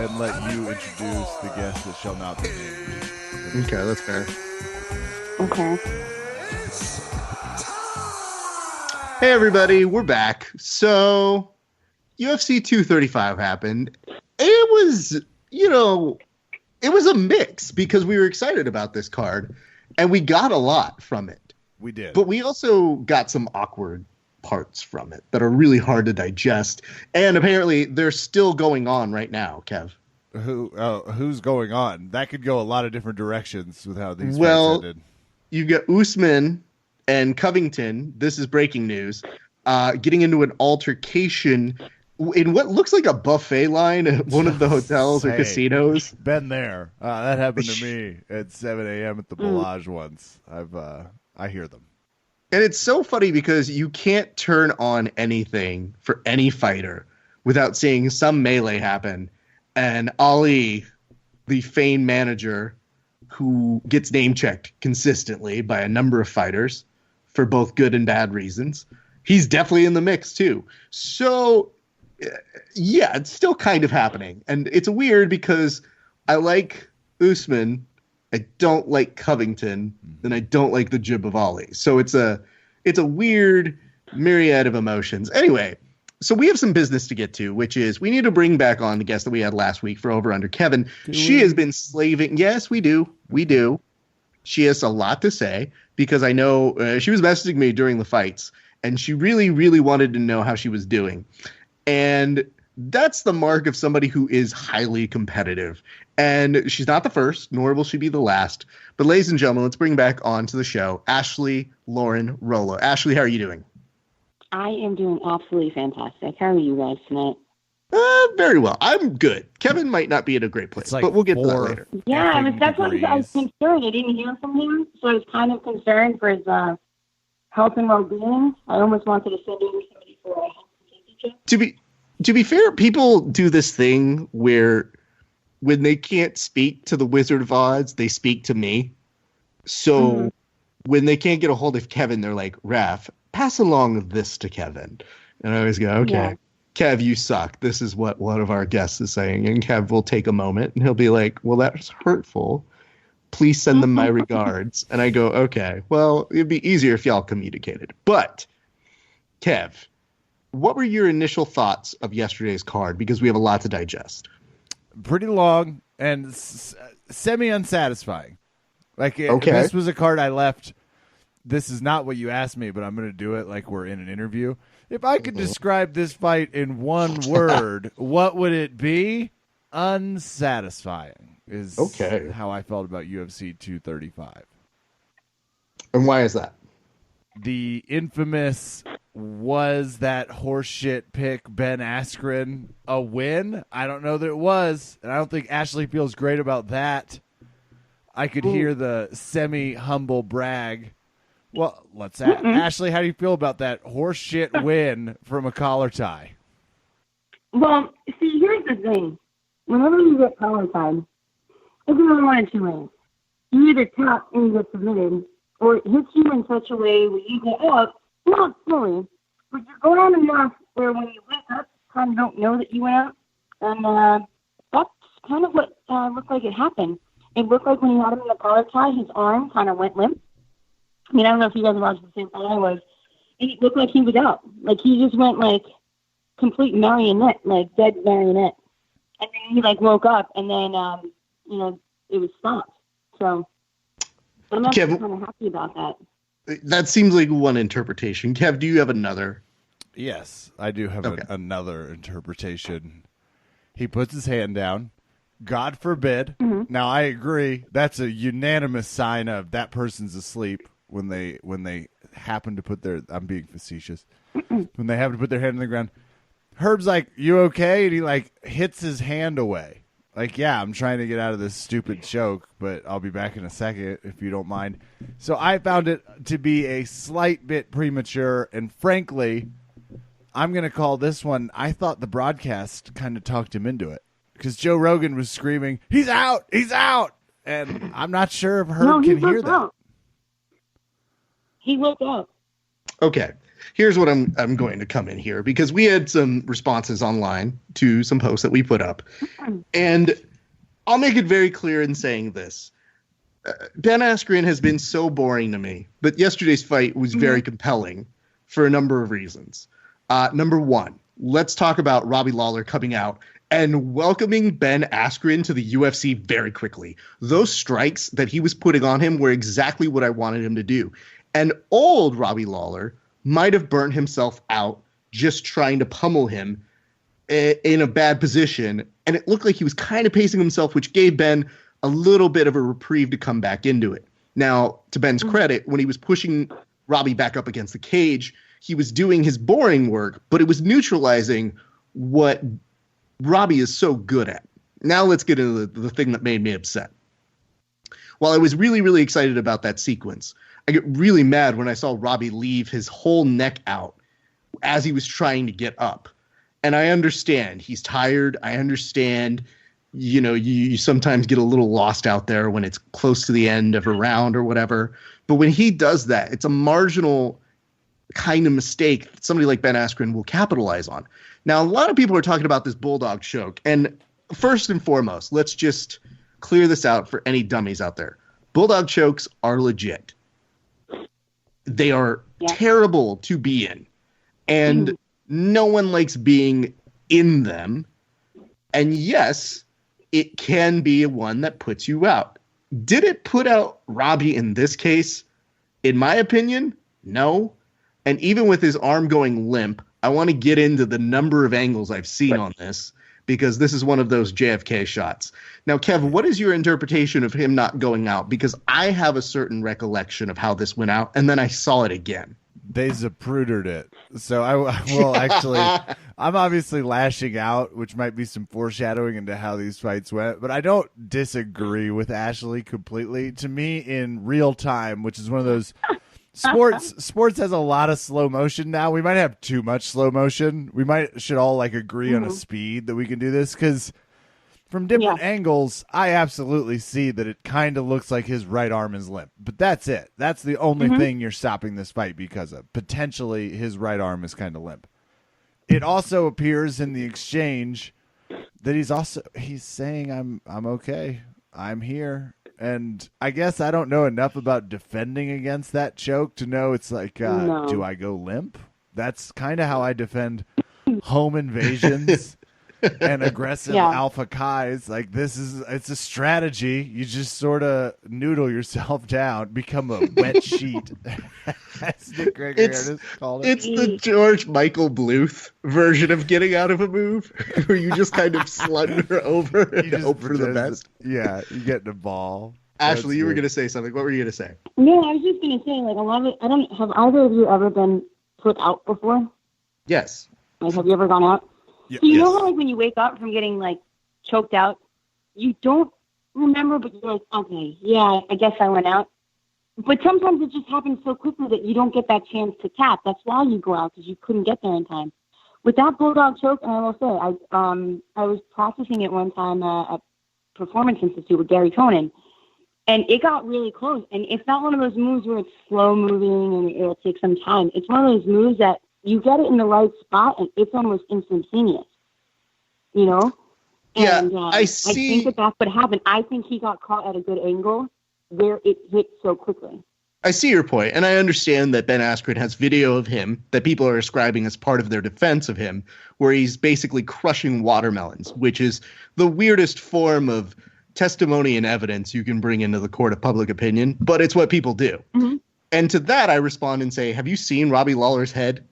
and let you introduce the guest that shall not be named. Okay, that's fair. Okay. Hey, everybody, we're back. So, UFC 235 happened. It was, it was a mix because we were excited about this card, and we got a lot from it. We did. But we also got some awkward parts from it that are really hard to digest. And apparently, they're still going on right now, Kev. Who's going on? That could go a lot of different directions with how these fights ended. You got Usman and Covington. This is breaking news. Getting into an altercation in what looks like a buffet line at one of the hotels or casinos. Been there. That happened to me at 7 a.m. at the Bellage once. I hear them. And it's so funny because you can't turn on anything for any fighter without seeing some melee happen. And Ali, the Fein manager, who gets name-checked consistently by a number of fighters for both good and bad reasons, he's definitely in the mix too. So, yeah, it's still kind of happening. And it's weird because I like Usman, I don't like Covington, and I don't like the jib of Ali. So it's a weird myriad of emotions. Anyway, so we have some business to get to, which is we need to bring back on the guest that we had last week for Over Under, Kevin. She has been slaving. Yes, we do. We do. She has a lot to say because I know she was messaging me during the fights, and she really, really wanted to know how she was doing. And that's the mark of somebody who is highly competitive. And she's not the first, nor will she be the last. But ladies and gentlemen, let's bring back onto the show Ashley Lauren Rollo. Ashley, how are you doing? I am doing absolutely fantastic. How are you guys tonight? Very well. I'm good. Kevin might not be in a great place, but we'll get to that later. Yeah, that's what I was concerned. I didn't hear from him, so I was kind of concerned for his health and well-being. I almost wanted to send over somebody for a health and safety check. To be fair, people do this thing where when they can't speak to the Wizard of Oz, they speak to me. So when they can't get a hold of Kevin, they're like, Raph, pass along this to Kevin. And I always go, okay, yeah. Kev, you suck. This is what one of our guests is saying. And Kev will take a moment and he'll be like, well, that's hurtful. Please send them my regards. And I go, okay, well, it'd be easier if y'all communicated. But, Kev, what were your initial thoughts of yesterday's card? Because we have a lot to digest. Pretty long and semi-unsatisfying. Like, if this was a card I left, this is not what you asked me, but I'm going to do it like we're in an interview. If I could describe this fight in one word, what would it be? Unsatisfying is how I felt about UFC 235. And why is that? The infamous was that horseshit pick Ben Askren a win? I don't know that it was, and I don't think Ashley feels great about that. I could hear the semi-humble brag. Well, let's ask. Ashley, how do you feel about that horseshit win from a collar tie? Well, see, here's the thing. Whenever you get collar tied, it's only one of two ways. You either tap and you get submitted, or it hits you in such a way where you go up, not fully, but you go down enough where when you wake up, you kind of don't know that you went up. And that's kind of what looked like it happened. It looked like when he had him in the collar tie, his arm kind of went limp. I mean, I don't know if you guys watched the same thing I was. It looked like he was out. Like, he just went, like, complete marionette, like, dead marionette. And then he, like, woke up, and then, it was stopped. So, I'm actually kind of happy about that. That seems like one interpretation. Kev, do you have another? Yes, I do have another interpretation. He puts his hand down. God forbid. Now, I agree. That's a unanimous sign of that person's asleep. When they happen to put their, I'm being facetious, when they happen to put their hand on the ground, Herb's like, you okay? And he like hits his hand away. Like, yeah, I'm trying to get out of this stupid choke, but I'll be back in a second if you don't mind. So I found it to be a slight bit premature, and frankly, I'm going to call this one, I thought the broadcast kind of talked him into it. Because Joe Rogan was screaming, he's out! He's out! And I'm not sure if Herb can hear that. He woke up. Okay. here's what I'm going to come in here, because we had some responses online to some posts that we put up. And I'll make it very clear in saying this. Ben Askren has been so boring to me, but yesterday's fight was very compelling for a number of reasons. Number one, let's talk about Robbie Lawler coming out and welcoming Ben Askren to the UFC very quickly. Those strikes that he was putting on him were exactly what I wanted him to do. And old Robbie Lawler might have burnt himself out just trying to pummel him in a bad position. And it looked like he was kind of pacing himself, which gave Ben a little bit of a reprieve to come back into it. Now, to Ben's credit, when he was pushing Robbie back up against the cage, he was doing his boring work, but it was neutralizing what Robbie is so good at. Now let's get into the thing that made me upset. While I was really, really excited about that sequence, I get really mad when I saw Robbie leave his whole neck out as he was trying to get up. And I understand he's tired. I understand, you sometimes get a little lost out there when it's close to the end of a round or whatever. But when he does that, it's a marginal kind of mistake that somebody like Ben Askren will capitalize on. Now, a lot of people are talking about this bulldog choke. And first and foremost, let's just clear this out for any dummies out there. Bulldog chokes are legit. They are terrible to be in. And no one likes being in them. And yes, it can be one that puts you out. Did it put out Robbie in this case? In my opinion, no. And even with his arm going limp, I want to get into the number of angles I've seen on this, because this is one of those JFK shots. Now, Kev, what is your interpretation of him not going out? Because I have a certain recollection of how this went out, and then I saw it again. They Zaprudered it. So I'm obviously lashing out, which might be some foreshadowing into how these fights went, but I don't disagree with Ashley completely. To me, in real time, which is one of those sports has a lot of slow motion now. We might have too much slow motion. We should all agree on a speed that we can do this, because from different angles, I absolutely see that it kind of looks like his right arm is limp. But that's it. That's the only thing you're stopping this fight because of. Potentially, his right arm is kind of limp. It also appears in the exchange that he's saying, I'm okay. I'm here. And I guess I don't know enough about defending against that choke to know it's no. Do I go limp? That's kind of how I defend home invasions and aggressive alpha Kais. It's a strategy. You just sort of noodle yourself down, become a wet sheet. As Nick Gregory called it. It's the George Michael Bluth version of getting out of a move, where you just kind of slunder over and hope for the best. Yeah, you get the ball. Ashley, you were going to say something. What were you going to say? No, I was just going to say, a lot of it, have either of you ever been put out before? Yes. Have you ever gone out? Yeah, so you know how when you wake up from getting choked out, you don't remember, but you're like, okay, yeah, I guess I went out. But sometimes it just happens so quickly that you don't get that chance to tap. That's why you go out, because you couldn't get there in time. With that bulldog choke, and I will say, I was practicing it one time at Performance Institute with Gary Conan, and it got really close. And it's not one of those moves where it's slow moving and it'll take some time. It's one of those moves that you get it in the right spot, and it's almost instantaneous, Yeah, and, I see. I think that's what happened. I think he got caught at a good angle where it hit so quickly. I see your point, and I understand that Ben Askren has video of him that people are ascribing as part of their defense of him, where he's basically crushing watermelons, which is the weirdest form of testimony and evidence you can bring into the court of public opinion, but it's what people do. Mm-hmm. And to that, I respond and say, have you seen Robbie Lawler's head?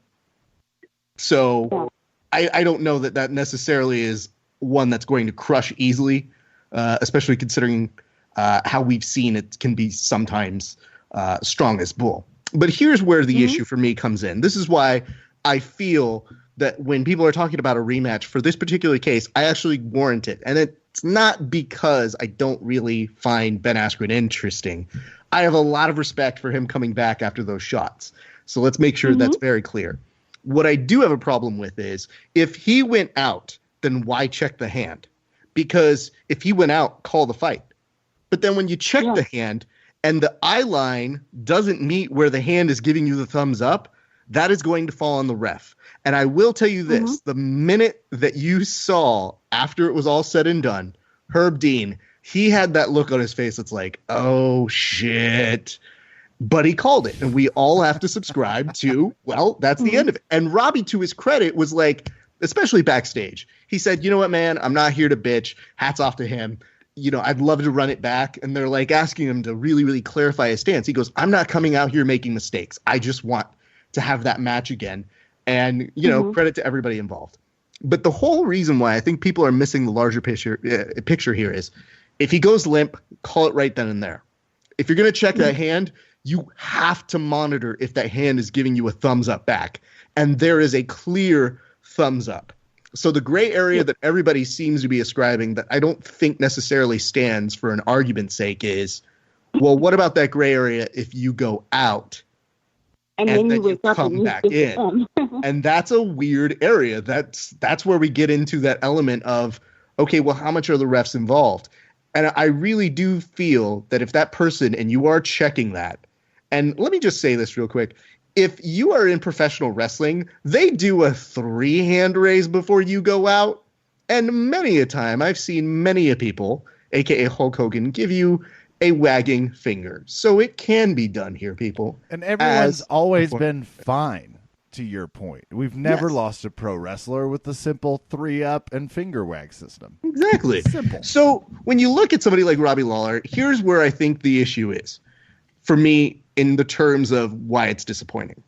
So I don't know that necessarily is one that's going to crush easily, especially considering how we've seen it can be sometimes strong as bull. But here's where the issue for me comes in. This is why I feel that when people are talking about a rematch for this particular case, I actually warrant it. And it's not because I don't really find Ben Askren interesting. I have a lot of respect for him coming back after those shots. So let's make sure that's very clear. What I do have a problem with is if he went out, then why check the hand? Because if he went out, call the fight. But then when you check the hand and the eye line doesn't meet where the hand is giving you the thumbs up, that is going to fall on the ref. And I will tell you this, the minute that you saw, after it was all said and done, Herb Dean, he had that look on his face that's like, oh, shit. But he called it, and we all have to subscribe to, well, that's the end of it. And Robbie, to his credit, was like, especially backstage, he said, you know what, man, I'm not here to bitch. Hats off to him. You know, I'd love to run it back. And they're like asking him to really, really clarify his stance. He goes, I'm not coming out here making mistakes. I just want to have that match again. And, you know, credit to everybody involved. But the whole reason why I think people are missing the larger picture here is if he goes limp, call it right then and there. If you're going to check that hand, you have to monitor if that hand is giving you a thumbs up back. And there is a clear thumbs up. So the gray area that everybody seems to be ascribing that I don't think necessarily stands for an argument's sake is, well, what about that gray area if you go out and then you come back in? And that's a weird area. That's where we get into that element of, okay, well, how much are the refs involved? And I really do feel that if that person, and you are checking that, and let me just say this real quick. If you are in professional wrestling, they do a 3-hand raise before you go out. And many a time, I've seen many a people, a.k.a. Hulk Hogan, give you a wagging finger. So it can be done here, people. And everyone's always been fine, to your point. We've never lost a pro wrestler with the simple 3-up and finger wag system. Exactly. Simple. So when you look at somebody like Robbie Lawler, here's where I think the issue is. For me, in the terms of why it's disappointing.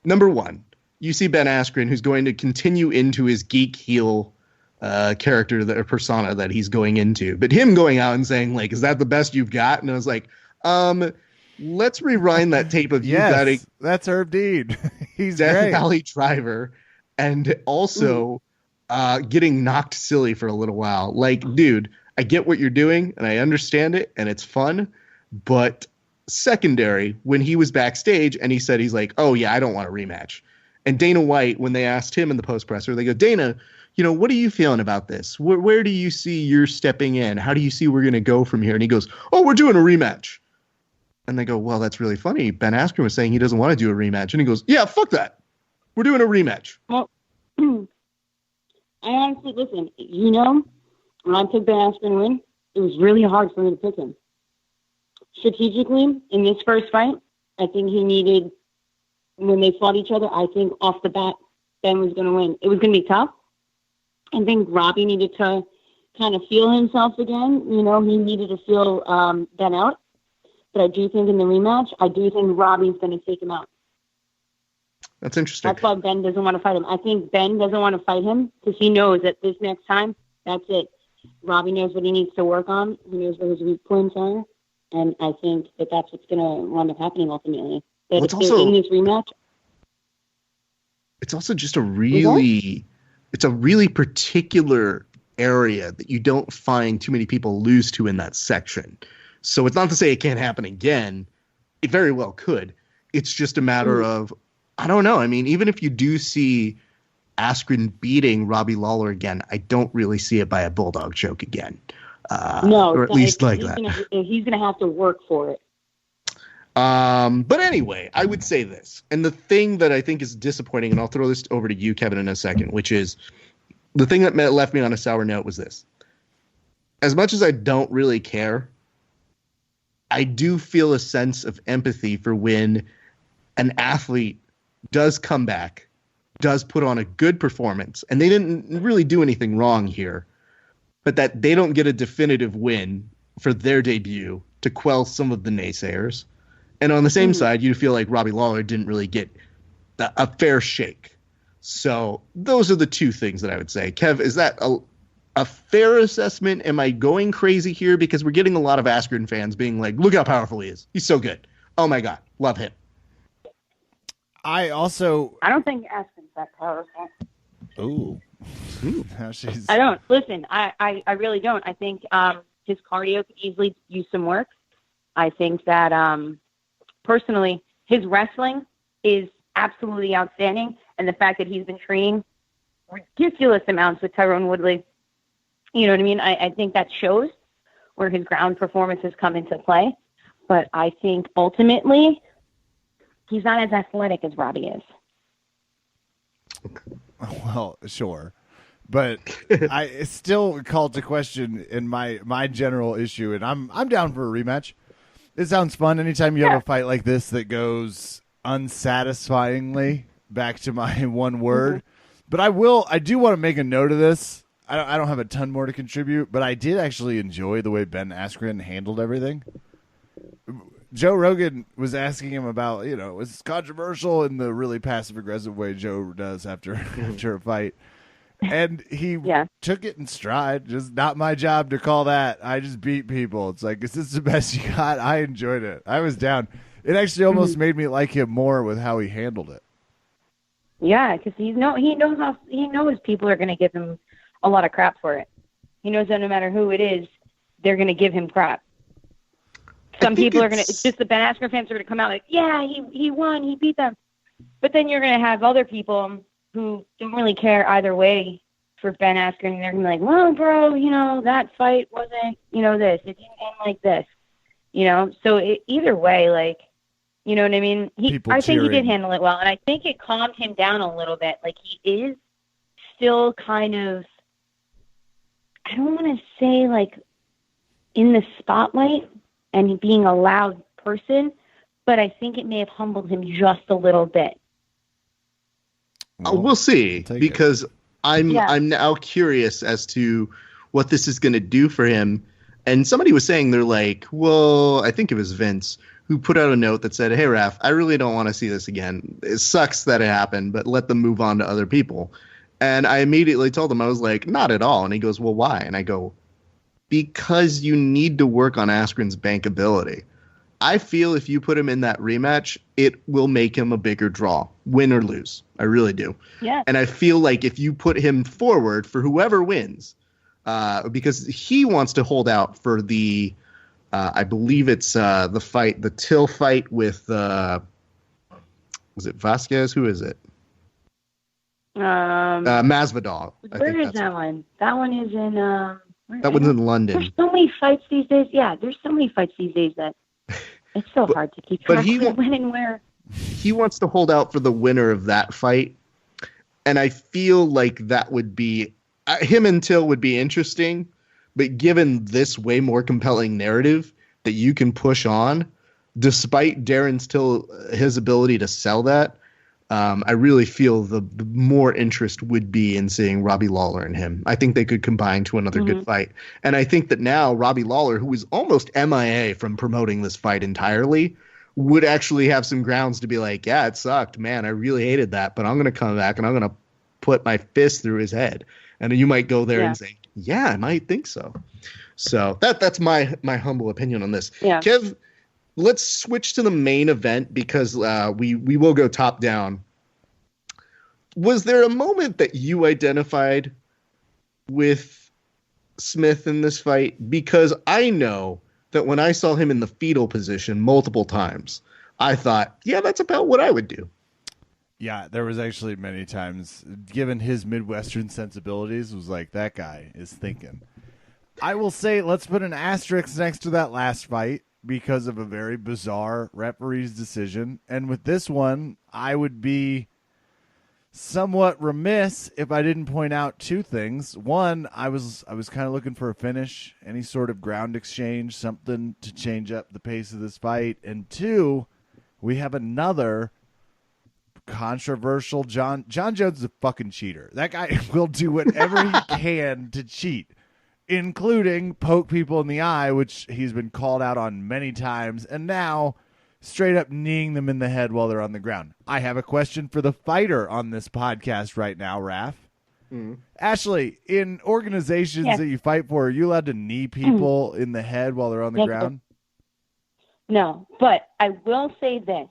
Number one, you see Ben Askren, who's going to continue into his geek heel character, or persona that he's going into. But him going out and saying, like, is that the best you've got? And I was like, let's rewind that tape of you got that's Herb Dean. He's Death great. Valley Driver, and also getting knocked silly for a little while. Like, dude, I get what you're doing, and I understand it, and it's fun, but secondary, when he was backstage and he said, he's like, oh yeah, I don't want a rematch. And Dana White, when they asked him in the post presser, they go, Dana, you know, what are you feeling about this? Where do you see you're stepping in? How do you see we're going to go from here? And he goes, oh, we're doing a rematch. And they go, well, that's really funny. Ben Askren was saying he doesn't want to do a rematch. And he goes, yeah, fuck that. We're doing a rematch. Well, I honestly, listen, you know, when I picked Ben Askren to win, it was really hard for me to pick him. Strategically, in this first fight, I think he needed, when they fought each other, I think off the bat, Ben was going to win. It was going to be tough. I think Robbie needed to kind of feel himself again. You know, he needed to feel Ben out. But I do think in the rematch, I do think Robbie's going to take him out. That's interesting. That's why Ben doesn't want to fight him. I think Ben doesn't want to fight him because he knows that this next time, that's it. Robbie knows what he needs to work on. He knows where his weak points are. And I think that that's what's going to wind up happening ultimately. That well, if they're in this rematch, it's also just a really particular area that you don't find too many people lose to in that section. So it's not to say it can't happen again. It very well could. It's just a matter of, I don't know. I mean, even if you do see Askren beating Robbie Lawler again, I don't really see it by a bulldog choke again. No, or at least like he's that. He's going to have to work for it. But anyway, I would say this. And the thing that I think is disappointing, and I'll throw this over to you, Kevin, in a second, which is the thing that left me on a sour note was this. As much as I don't really care, I do feel a sense of empathy for when an athlete does come back, does put on a good performance, and they didn't really do anything wrong here, but that they don't get a definitive win for their debut to quell some of the naysayers. And on the same side, you feel like Robbie Lawler didn't really get a fair shake. So those are the two things that I would say. Kev, is that a fair assessment? Am I going crazy here? Because we're getting a lot of Askren fans being like, look how powerful he is. He's so good. Oh, my God. Love him. I don't think Askren's that powerful. Ooh. I don't. Listen, I really don't. I think his cardio could easily use some work. I think that, personally, his wrestling is absolutely outstanding. And the fact that he's been training ridiculous amounts with Tyrone Woodley, you know what I mean? I think that shows where his ground performances come into play. But I think ultimately, he's not as athletic as Robbie is. Well, sure. But I still call to question in my general issue, and I'm down for a rematch. It sounds fun anytime you have a fight like this that goes unsatisfyingly, back to my one word. Mm-hmm. But I do want to make a note of this. I don't have a ton more to contribute, but I did actually enjoy the way Ben Askren handled everything. Joe Rogan was asking him about, it's controversial in the really passive-aggressive way Joe does after a fight. And he took it in stride. Just not my job to call that. I just beat people. It's like, is this the best you got? I enjoyed it. I was down. It actually almost made me like him more with how he handled it. Yeah, because he knows people are going to give him a lot of crap for it. He knows that no matter who it is, they're going to give him crap. Some people are going to, it's just the Ben Askren fans are going to come out like, yeah, he won, he beat them. But then you're going to have other people who don't really care either way for Ben Askren. They're going to be like, well, bro, that fight wasn't, this. It didn't end like this. So either way, like, you know what I mean? I think he did handle it well. And I think it calmed him down a little bit. Like, he is still kind of, I don't want to say, like, in the spotlight and being a loud person, but I think it may have humbled him just a little bit. We'll see, because I'm now curious as to what this is going to do for him. And somebody was saying, they're like, well, I think it was Vince who put out a note that said, hey, Raph, I really don't want to see this again. It sucks that it happened, but let them move on to other people. And I immediately told him, I was like, not at all. And he goes, well, why? And I go, because you need to work on Askren's bankability. I feel if you put him in that rematch, it will make him a bigger draw, win or lose. I really do. Yeah. And I feel like if you put him forward for whoever wins, because he wants to hold out for the, I believe it's the Till fight with, was it Vasquez? Who is it? Masvidal. Where is that one? That one is in. That one's in London. There's so many fights these days. Yeah, there's so many fights these days that it's so hard to keep track of when and where. He wants to hold out for the winner of that fight, and I feel like that would be him and Till would be interesting, but given this way more compelling narrative that you can push on, despite Darren Till his ability to sell that. I really feel the more interest would be in seeing Robbie Lawler and him. I think they could combine to another good fight. And I think that now Robbie Lawler, who is almost MIA from promoting this fight entirely, would actually have some grounds to be like, yeah, it sucked, man. I really hated that, but I'm going to come back and I'm going to put my fist through his head. And you might go there and say, yeah, I might think so. So that's my humble opinion on this. Yeah. Kev, let's switch to the main event because we will go top down. Was there a moment that you identified with Smith in this fight? Because I know that when I saw him in the fetal position multiple times, I thought, yeah, that's about what I would do. Yeah, there was actually many times, given his Midwestern sensibilities, was like, that guy is thinking. I will say, let's put an asterisk next to that last fight, because of a very bizarre referee's decision. And with this one, I would be somewhat remiss if I didn't point out two things. One, I was kind of looking for a finish, any sort of ground exchange, something to change up the pace of this fight. And two, we have another controversial John Jones is a fucking cheater. That guy will do whatever he can to cheat, including poke people in the eye, which he's been called out on many times, and now straight up kneeing them in the head while they're on the ground. I have a question for the fighter on this podcast right now, Raph. Ashley, in organizations that you fight for, are you allowed to knee people in the head while they're on the ground? No, but I will say this.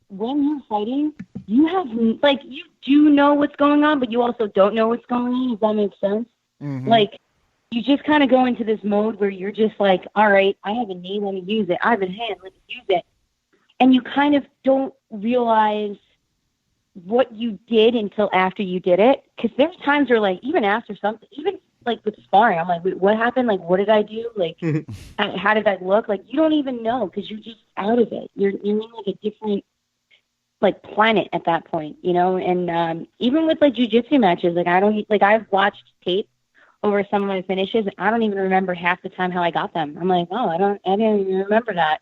When you're fighting, you have, like, you do know what's going on, but you also don't know what's going on, if that makes sense. Like, you just kind of go into this mode where you're just like, all right, I have a knee, let me use it. I have a hand, let me use it. And you kind of don't realize what you did until after you did it. Because there's times where, like, even after something, even, like, with sparring, I'm like, wait, what happened? Like, what did I do? Like, how did I look? Like, you don't even know because you're just out of it. You're in like a different like planet at that point, you know. And even with like jiu-jitsu matches, like I've watched tape over some of my finishes, and I don't even remember half the time how I got them. I'm like, oh, I didn't even remember that,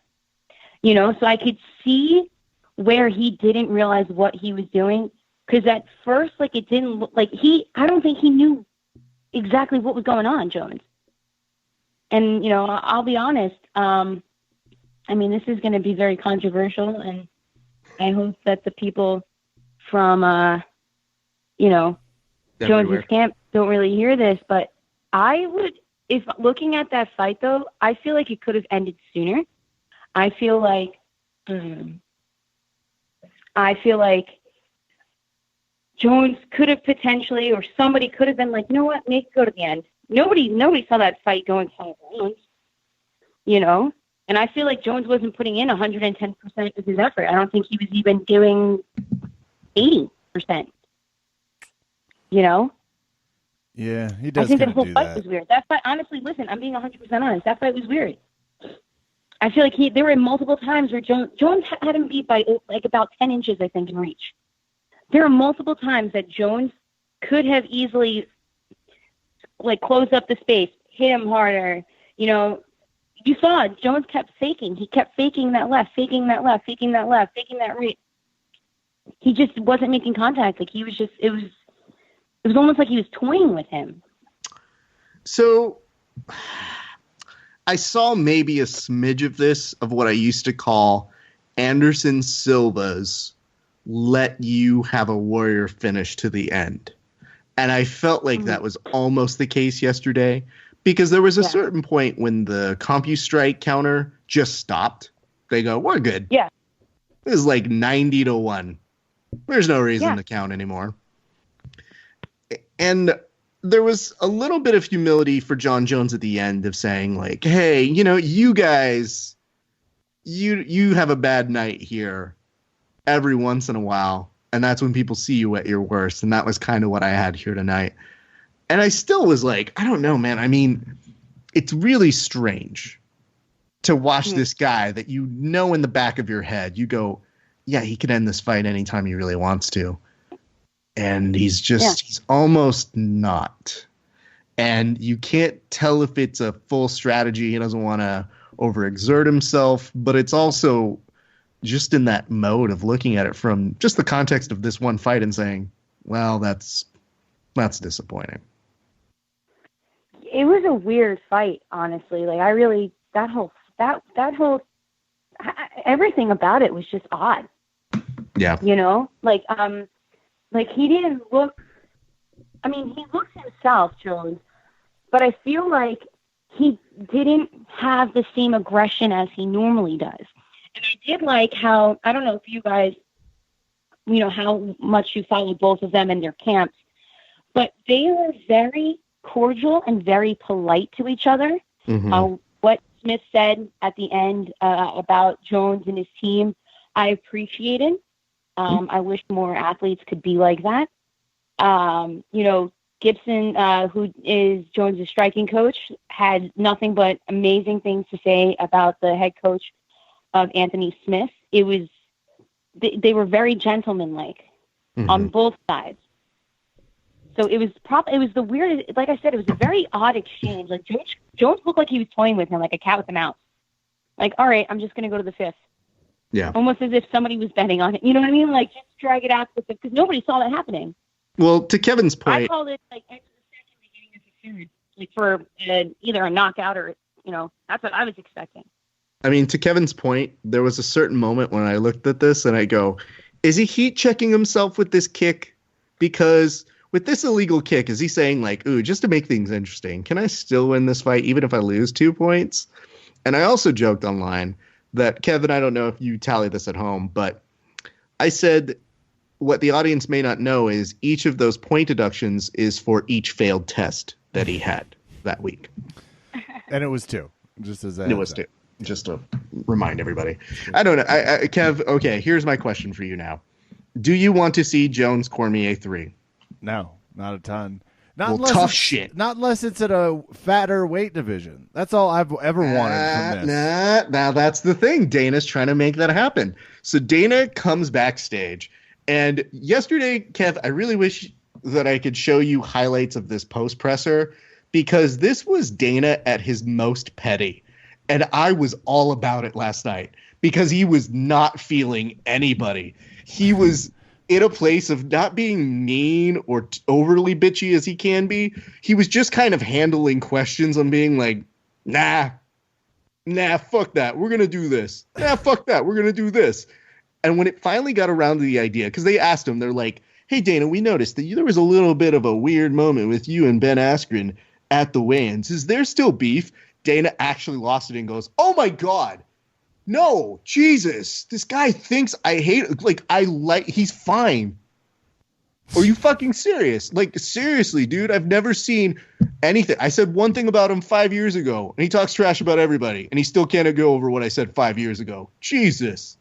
you know. So I could see where he didn't realize what he was doing, because at first, like, it didn't look like I don't think he knew exactly what was going on, Jones. And, you know, I'll be honest, I mean, this is going to be very controversial, and I hope that the people from, you know, Jones's camp don't really hear this, but I would, if looking at that fight, though, I feel like it could have ended sooner. I feel like Jones could have potentially, or somebody could have been like, you know what, make it go to the end. Nobody saw that fight going 5 rounds, you know? And I feel like Jones wasn't putting in 110% of his effort. I don't think he was even doing 80%, you know? Yeah, he does. I think that whole fight was weird. That fight, honestly, listen, I'm being 100% honest. That fight was weird. I feel like there were multiple times where Jones had him beat by like about 10 inches, I think, in reach. There are multiple times that Jones could have easily like closed up the space, hit him harder. You know, you saw it. Jones kept faking. He kept faking that left, faking that left, faking that left, faking that right. He just wasn't making contact. Like, he was just, it was almost like he was toying with him. So I saw maybe a smidge of this, of what I used to call Anderson Silva's let you have a warrior finish to the end. And I felt like that was almost the case yesterday, because there was a certain point when the CompuStrike counter just stopped. They go, we're good. Yeah. This is like 90-1. There's no reason to count anymore. And there was a little bit of humility for John Jones at the end of saying, like, hey, you know, you guys, you have a bad night here every once in a while, and that's when people see you at your worst. And that was kind of what I had here tonight. And I still was like, I don't know, man. I mean, it's really strange to watch this guy that you know in the back of your head. You go, yeah, he can end this fight anytime he really wants to. And he's just, he's almost not. And you can't tell if it's a full strategy. He doesn't want to overexert himself, but it's also just in that mode of looking at it from just the context of this one fight and saying, well, that's disappointing. It was a weird fight, honestly. Like, I really, that whole everything about it was just odd. Yeah. You know, like he didn't look, I mean, he looks himself, Jones, but I feel like he didn't have the same aggression as he normally does. And I did like how, I don't know if you guys, you know, how much you follow both of them in their camps, but they were very cordial and very polite to each other. What Smith said at the end about Jones and his team, I appreciated. I wish more athletes could be like that. You know, Gibson, who is Jones' striking coach, had nothing but amazing things to say about the head coach of Anthony Smith. It was, they were very gentlemanlike on both sides. So it was the weirdest, like I said, it was a very odd exchange. Like Jones looked like he was toying with him like a cat with a mouse. Like, all right, I'm just going to go to the fifth. Yeah. Almost as if somebody was betting on it. You know what I mean? Like, just drag it out because nobody saw that happening. Well, to Kevin's point, I called it like extra second, beginning of the third, like for either a knockout or, you know, that's what I was expecting. I mean, to Kevin's point, there was a certain moment when I looked at this and I go, is he heat checking himself with this kick? Because with this illegal kick, is he saying like, ooh, just to make things interesting, can I still win this fight even if I lose 2 points? And I also joked online that, Kevin, I don't know if you tally this at home, but I said what the audience may not know is each of those point deductions is for each failed test that he had that week. And it was 2. Just as it was 2. Just to remind everybody. I don't know. Kev, okay, here's my question for you now. Do you want to see Jones Cormier 3? No, not a ton. Tough shit. Not unless it's at a fatter weight division. That's all I've ever wanted from this. Now that's the thing. Dana's trying to make that happen. So Dana comes backstage. And yesterday, Kev, I really wish that I could show you highlights of this post presser, because this was Dana at his most petty. And I was all about it last night because he was not feeling anybody. He was in a place of not being mean or overly bitchy as he can be. He was just kind of handling questions on being like, nah, fuck that. We're going to do this. Nah, fuck that. We're going to do this. And when it finally got around to the idea, because they asked him, they're like, hey, Dana, we noticed that there was a little bit of a weird moment with you and Ben Askren at the weigh-ins. Is there still beef? Dana actually lost it and goes, oh, my God. No, Jesus, this guy thinks I hate it. He's fine. Are you fucking serious? Like, seriously, dude, I've never seen anything. I said one thing about him 5 years ago, and he talks trash about everybody, and he still can't go over what I said 5 years ago. Jesus.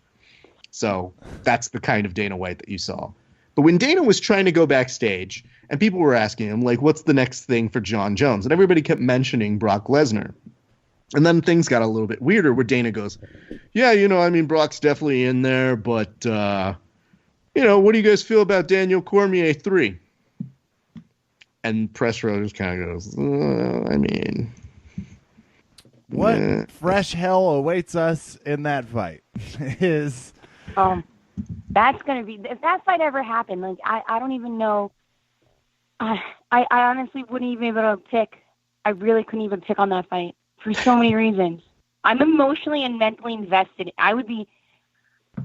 So that's the kind of Dana White that you saw. But when Dana was trying to go backstage, and people were asking him, like, what's the next thing for Jon Jones? And everybody kept mentioning Brock Lesnar. And then things got a little bit weirder where Dana goes, yeah, Brock's definitely in there, but, what do you guys feel about Daniel Cormier 3? And Press Row just kind of goes, what fresh hell awaits us in that fight is... That's going to be, if that fight ever happened, like, I don't even know. I honestly wouldn't even be able to pick. I really couldn't even pick on that fight for so many reasons. I'm emotionally and mentally invested. I would be,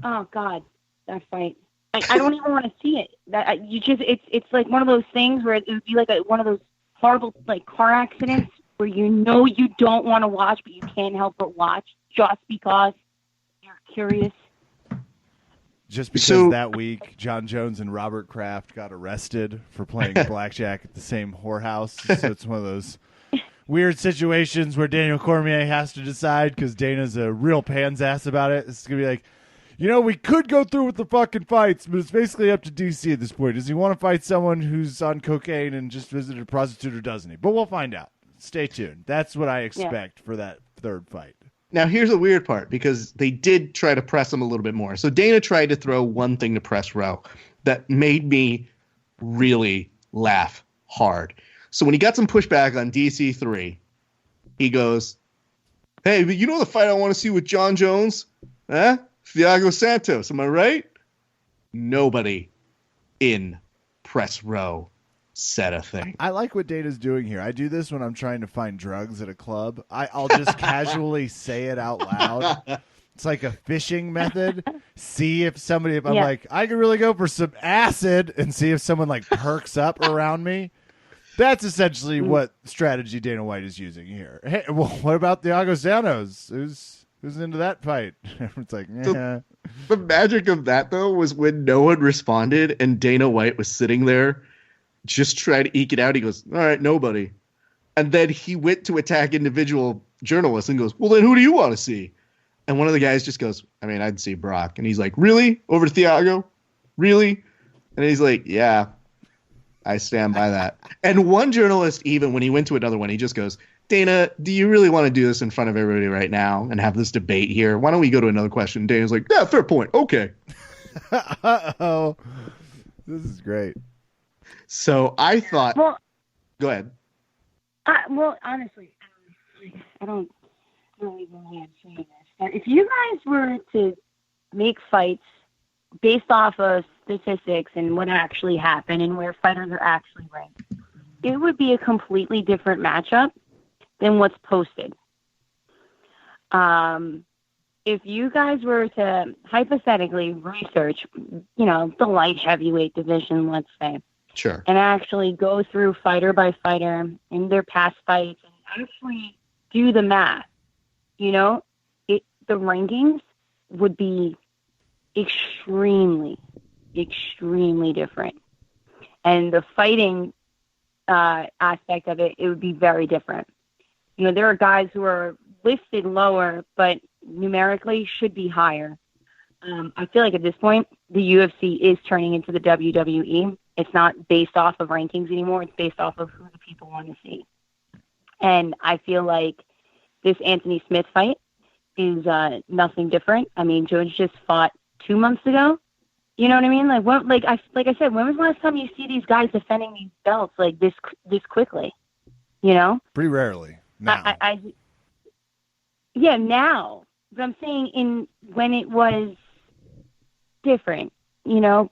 oh God, that fight. I don't even want to see it. It's like one of those things where it would be like one of those horrible, like, car accidents where you don't want to watch, but you can't help but watch just because you're curious. Just because that week, Jon Jones and Robert Kraft got arrested for playing blackjack at the same whorehouse. So it's one of those weird situations where Daniel Cormier has to decide because Dana's a real pan's ass about it. It's going to be like, we could go through with the fucking fights, but it's basically up to DC at this point. Does he want to fight someone who's on cocaine and just visited a prostitute, or doesn't he? But we'll find out. Stay tuned. That's what I expect for that third fight. Now, here's the weird part, because they did try to press him a little bit more. So Dana tried to throw one thing to Press Row that made me really laugh hard. So when he got some pushback on DC3, he goes, hey, but you know the fight I want to see with Jon Jones? Huh? Thiago Santos, am I right? Nobody in Press Row said a thing. I like what Dana's doing here. I do this when I'm trying to find drugs at a club. I'll just casually say it out loud. It's like a fishing method. See if I'm like, I could really go for some acid, and see if someone like perks up around me. That's essentially what strategy Dana White is using here. Hey, well, what about Thiago Santos? Who's into that fight? It's like, yeah. The magic of that, though, was when no one responded and Dana White was sitting there just trying to eke it out. He goes, all right, nobody. And then he went to attack individual journalists and goes, well, then who do you want to see? And one of the guys just goes, I'd see Brock. And he's like, really? Over to Thiago? Really? And he's like, yeah, I stand by that. And one journalist, even when he went to another one, he just goes, Dana, do you really want to do this in front of everybody right now and have this debate here? Why don't we go to another question? Dana's like, yeah, fair point. Okay. Uh-oh. This is great. So I thought, go ahead. Well, honestly, I don't really want to say this. But if you guys were to make fights based off of statistics and what actually happened and where fighters are actually ranked, it would be a completely different matchup than what's posted. If you guys were to hypothetically research, the light heavyweight division, let's say, sure, and actually go through fighter by fighter in their past fights and actually do the math, the rankings would be extremely, extremely different. And the fighting aspect of it would be very different. There are guys who are listed lower, but numerically should be higher. I feel like at this point, the UFC is turning into the WWE. It's not based off of rankings anymore. It's based off of who the people want to see. And I feel like this Anthony Smith fight is nothing different. I mean, Jones just fought 2 months ago. You know what I mean? Like I said, when was the last time you see these guys defending these belts like this quickly? You know, pretty rarely now. Yeah, now. But I'm saying when it was different. You know,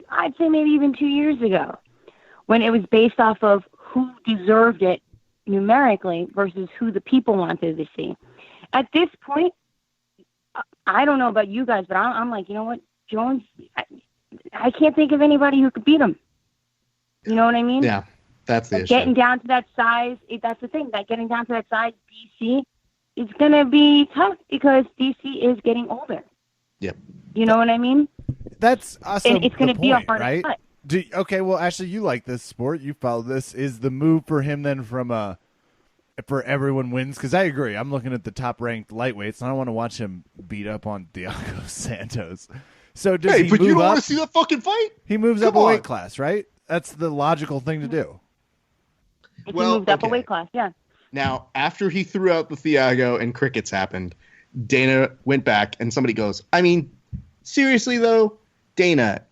I'd say maybe even 2 years ago, when it was based off of who deserved it numerically versus who the people wanted to see. At this point, I don't know about you guys, but I'm like, you know what? Jones, I can't think of anybody who could beat him. You know what I mean? Yeah, that's the issue. Getting down to that size, that's the thing. That getting down to that size, DC is going to be tough because DC is getting older. Yep. You know what I mean? That's also and it's going to be a hard right? cut. Okay, well, Ashley, you like this sport. You follow this. Is the move for him then for everyone wins? Because I agree. I'm looking at the top-ranked lightweights, and I don't want to watch him beat up on Thiago Santos. So does he but move you don't up? want to see that fucking fight? He moves up a weight class, right? That's the logical thing to do. If he moved up a weight class, yeah. Now, after he threw out the Thiago and crickets happened, Dana went back, and somebody goes, I mean, seriously, though, Dana,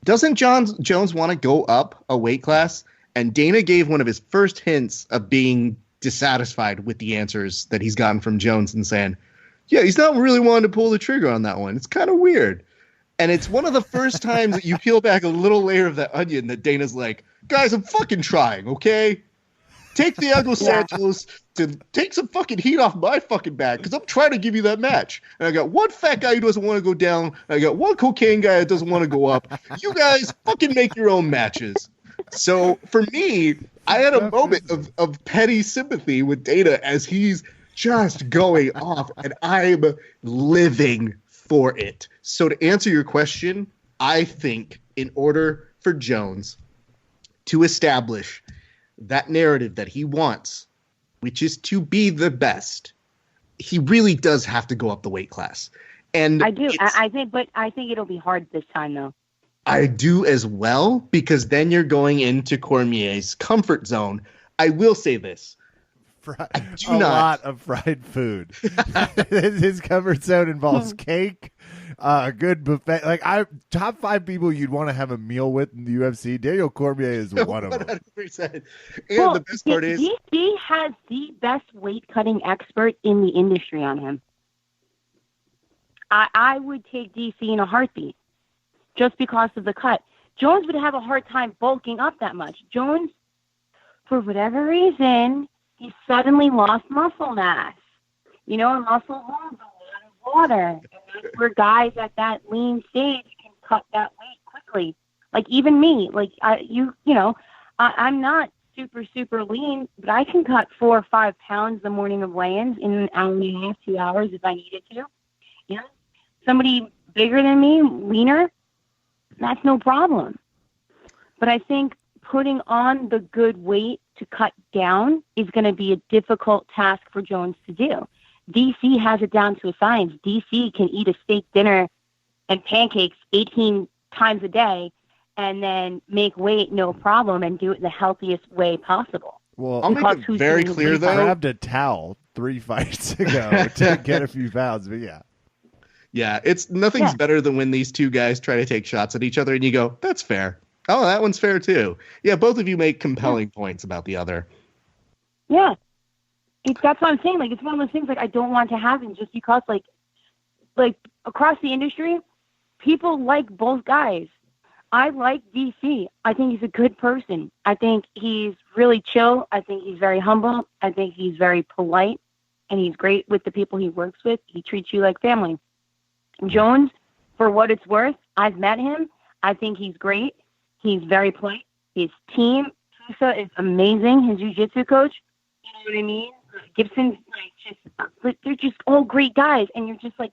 doesn't Jones want to go up a weight class? And Dana gave one of his first hints of being dissatisfied with the answers that he's gotten from Jones and saying, yeah, he's not really wanting to pull the trigger on that one. It's kind of weird. And it's one of the first times that you peel back a little layer of that onion that Dana's like, guys, I'm fucking trying, okay? Take Thiago Santos to take some fucking heat off my fucking back because I'm trying to give you that match. And I got one fat guy who doesn't want to go down. And I got one cocaine guy that doesn't want to go up. You guys fucking make your own matches. So for me, I had a moment of petty sympathy with Dana as he's just going off, and I'm living for it. So to answer your question, I think in order for Jones to establish that narrative that he wants, which is to be the best, he really does have to go up the weight class. And I do. I think it'll be hard this time, though. I do as well, because then you're going into Cormier's comfort zone. I will say this. A lot of fried food. His comfort zone involves cake, a good buffet. Like top 5 people you'd want to have a meal with in the UFC. Daniel Cormier is one of them. 100%. And the best part is DC has the best weight cutting expert in the industry on him. I would take DC in a heartbeat just because of the cut. Jones would have a hard time bulking up that much. Jones, for whatever reason, he suddenly lost muscle mass. You know, and muscle holds a lot of water. And that's where guys at that lean stage can cut that weight quickly. Like even me, like I'm not super lean, but I can cut 4 or 5 pounds the morning of weigh-ins in an hour and a half, 2 hours if I needed to. You know, somebody bigger than me, leaner, that's no problem. But I think putting on the good weight to cut down is going to be a difficult task for Jones to do. DC has it down to a science. DC can eat a steak dinner and pancakes 18 times a day and then make weight no problem and do it the healthiest way possible. Well, I'll make it very clear, though. I grabbed a towel 3 fights ago to get a few pounds, but yeah. Yeah, nothing's better than when these two guys try to take shots at each other and you go, that's fair. Oh, that one's fair too. Yeah, both of you make compelling points about the other. Yeah. That's what I'm saying. Like, it's one of those things like I don't want to happen just because like across the industry, people like both guys. I like DC. I think he's a good person. I think he's really chill. I think he's very humble. I think he's very polite and he's great with the people he works with. He treats you like family. Jones, for what it's worth, I've met him. I think he's great. He's very polite. His team, Tusa, is amazing. His jiu-jitsu coach, you know what I mean? Gibson's they're just all great guys. And you're just like,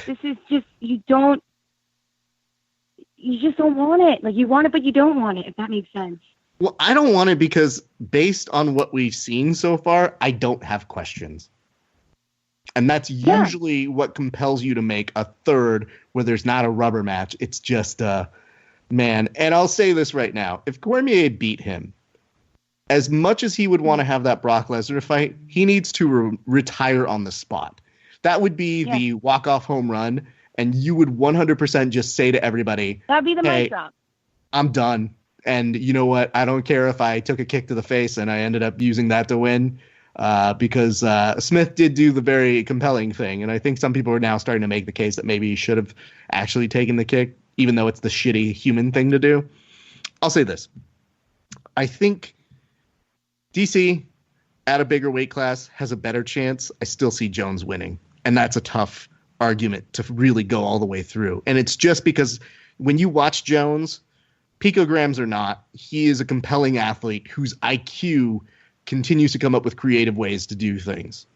this is just, you just don't want it. Like you want it, but you don't want it, if that makes sense. Well, I don't want it because based on what we've seen so far, I don't have questions. And that's usually what compels you to make a third where there's not a rubber match. It's just Man, and I'll say this right now. If Cormier beat him, as much as he would want to have that Brock Lesnar fight, he needs to retire on the spot. That would be the walk-off home run, and you would 100% just say to everybody, that'd be the hey, mic drop. I'm done. And you know what? I don't care if I took a kick to the face and I ended up using that to win, because Smith did do the very compelling thing. And I think some people are now starting to make the case that maybe he should have actually taken the kick, even though it's the shitty human thing to do. I'll say this. I think DC, at a bigger weight class, has a better chance. I still see Jones winning. And that's a tough argument to really go all the way through. And it's just because when you watch Jones, picograms or not, he is a compelling athlete whose IQ continues to come up with creative ways to do things.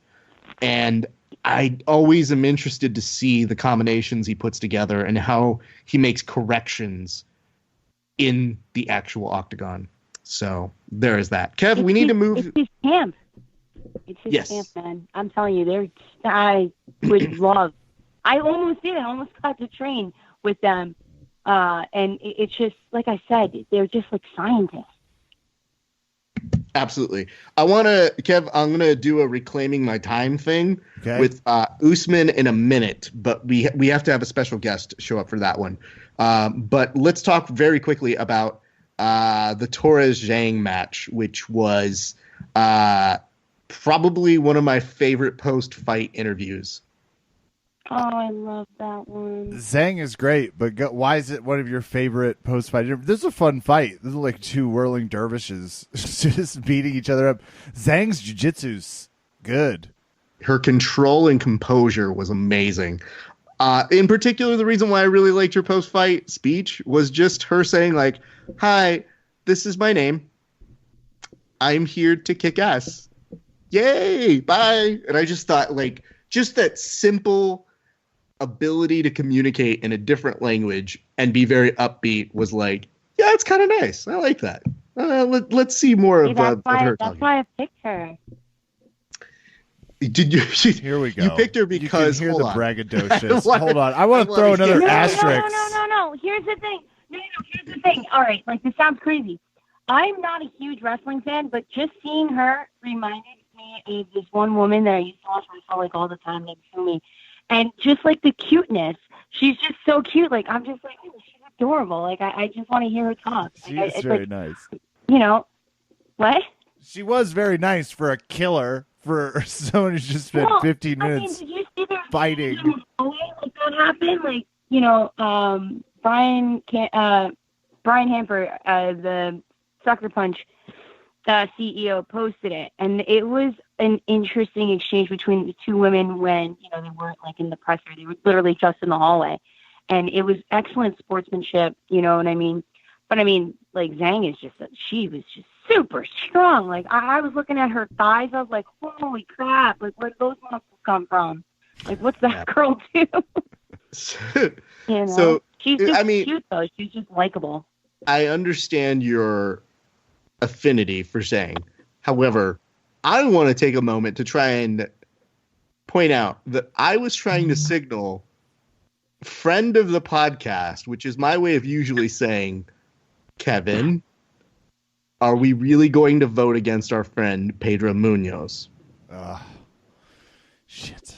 And I always am interested to see the combinations he puts together and how he makes corrections in the actual octagon. So there is that. Kev, we need to move. It's his camp. It's his camp, man. I'm telling you, I would love. I almost did. I almost got to train with them. And it's just, like I said, they're just like scientists. Absolutely. Kev, I'm going to do a reclaiming my time thing with Usman in a minute, but we have to have a special guest show up for that one. But let's talk very quickly about the Torres-Zhang match, which was probably one of my favorite post-fight interviews. Oh, I love that one. Zhang is great, but why is it one of your favorite post-fight? This is a fun fight. This is like two whirling dervishes just beating each other up. Zhang's jiu-jitsu's good. Her control and composure was amazing. In particular, the reason why I really liked her post-fight speech was just her saying, like, hi, this is my name. I'm here to kick ass. Yay, bye. And I just thought, like, just that simple ability to communicate in a different language and be very upbeat was like, yeah, it's kind of nice. I like that. Let's see more of her. That's why I picked her. Did you? Here we go. You picked her because you can hear the braggadocious. Hold on, I want to throw another asterisk. No. Here's the thing. Here's the thing. All right, like this sounds crazy. I'm not a huge wrestling fan, but just seeing her reminded me of this one woman that I used to watch myself like all the time, named Sumi. And just like the cuteness, she's just so cute. Like I'm just like, oh, she's adorable. Like I just want to hear her talk. She is very nice. You know what? She was very nice for a killer. For someone who's just spent 15 minutes did you see fighting. Like that happened? Like, you know, Brian Hamper, the Sucker Punch CEO, posted it, and it was an interesting exchange between the two women when, you know, they weren't like in the presser, they were literally just in the hallway, and it was excellent sportsmanship, you know what I mean? But I mean, like Zhang is she was just super strong. Like I was looking at her thighs, I was like, holy crap! Like where did those muscles come from? Like what's that girl do? You know? So she's just cute though. She's just likable. I understand your affinity for Zhang. However, I want to take a moment to try and point out that I was trying to signal friend of the podcast, which is my way of usually saying, Kevin, are we really going to vote against our friend Pedro Munoz? Shit.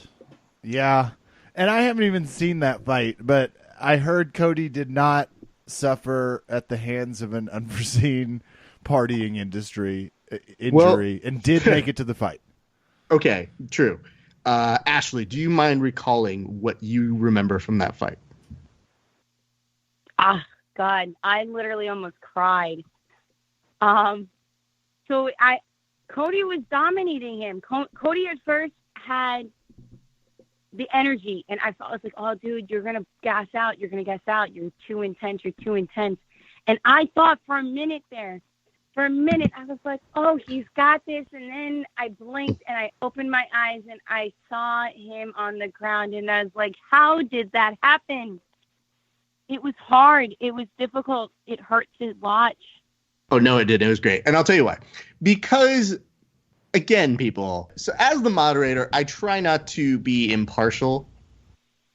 Yeah. And I haven't even seen that fight, but I heard Cody did not suffer at the hands of an unforeseen partying industry injury and did make it to the fight. Okay, true. Ashley, do you mind recalling what you remember from that fight? God, I literally almost cried. So Cody was dominating him. Cody at first had the energy, and I felt like, oh, dude, you're gonna gas out. You're too intense. And I thought for a minute, I was like, oh, he's got this. And then I blinked and I opened my eyes and I saw him on the ground, and I was like, how did that happen? It was hard. It was difficult. It hurt to watch. Oh, no, it did. It was great. And I'll tell you why. Because, again, people, so as the moderator, I try not to be impartial.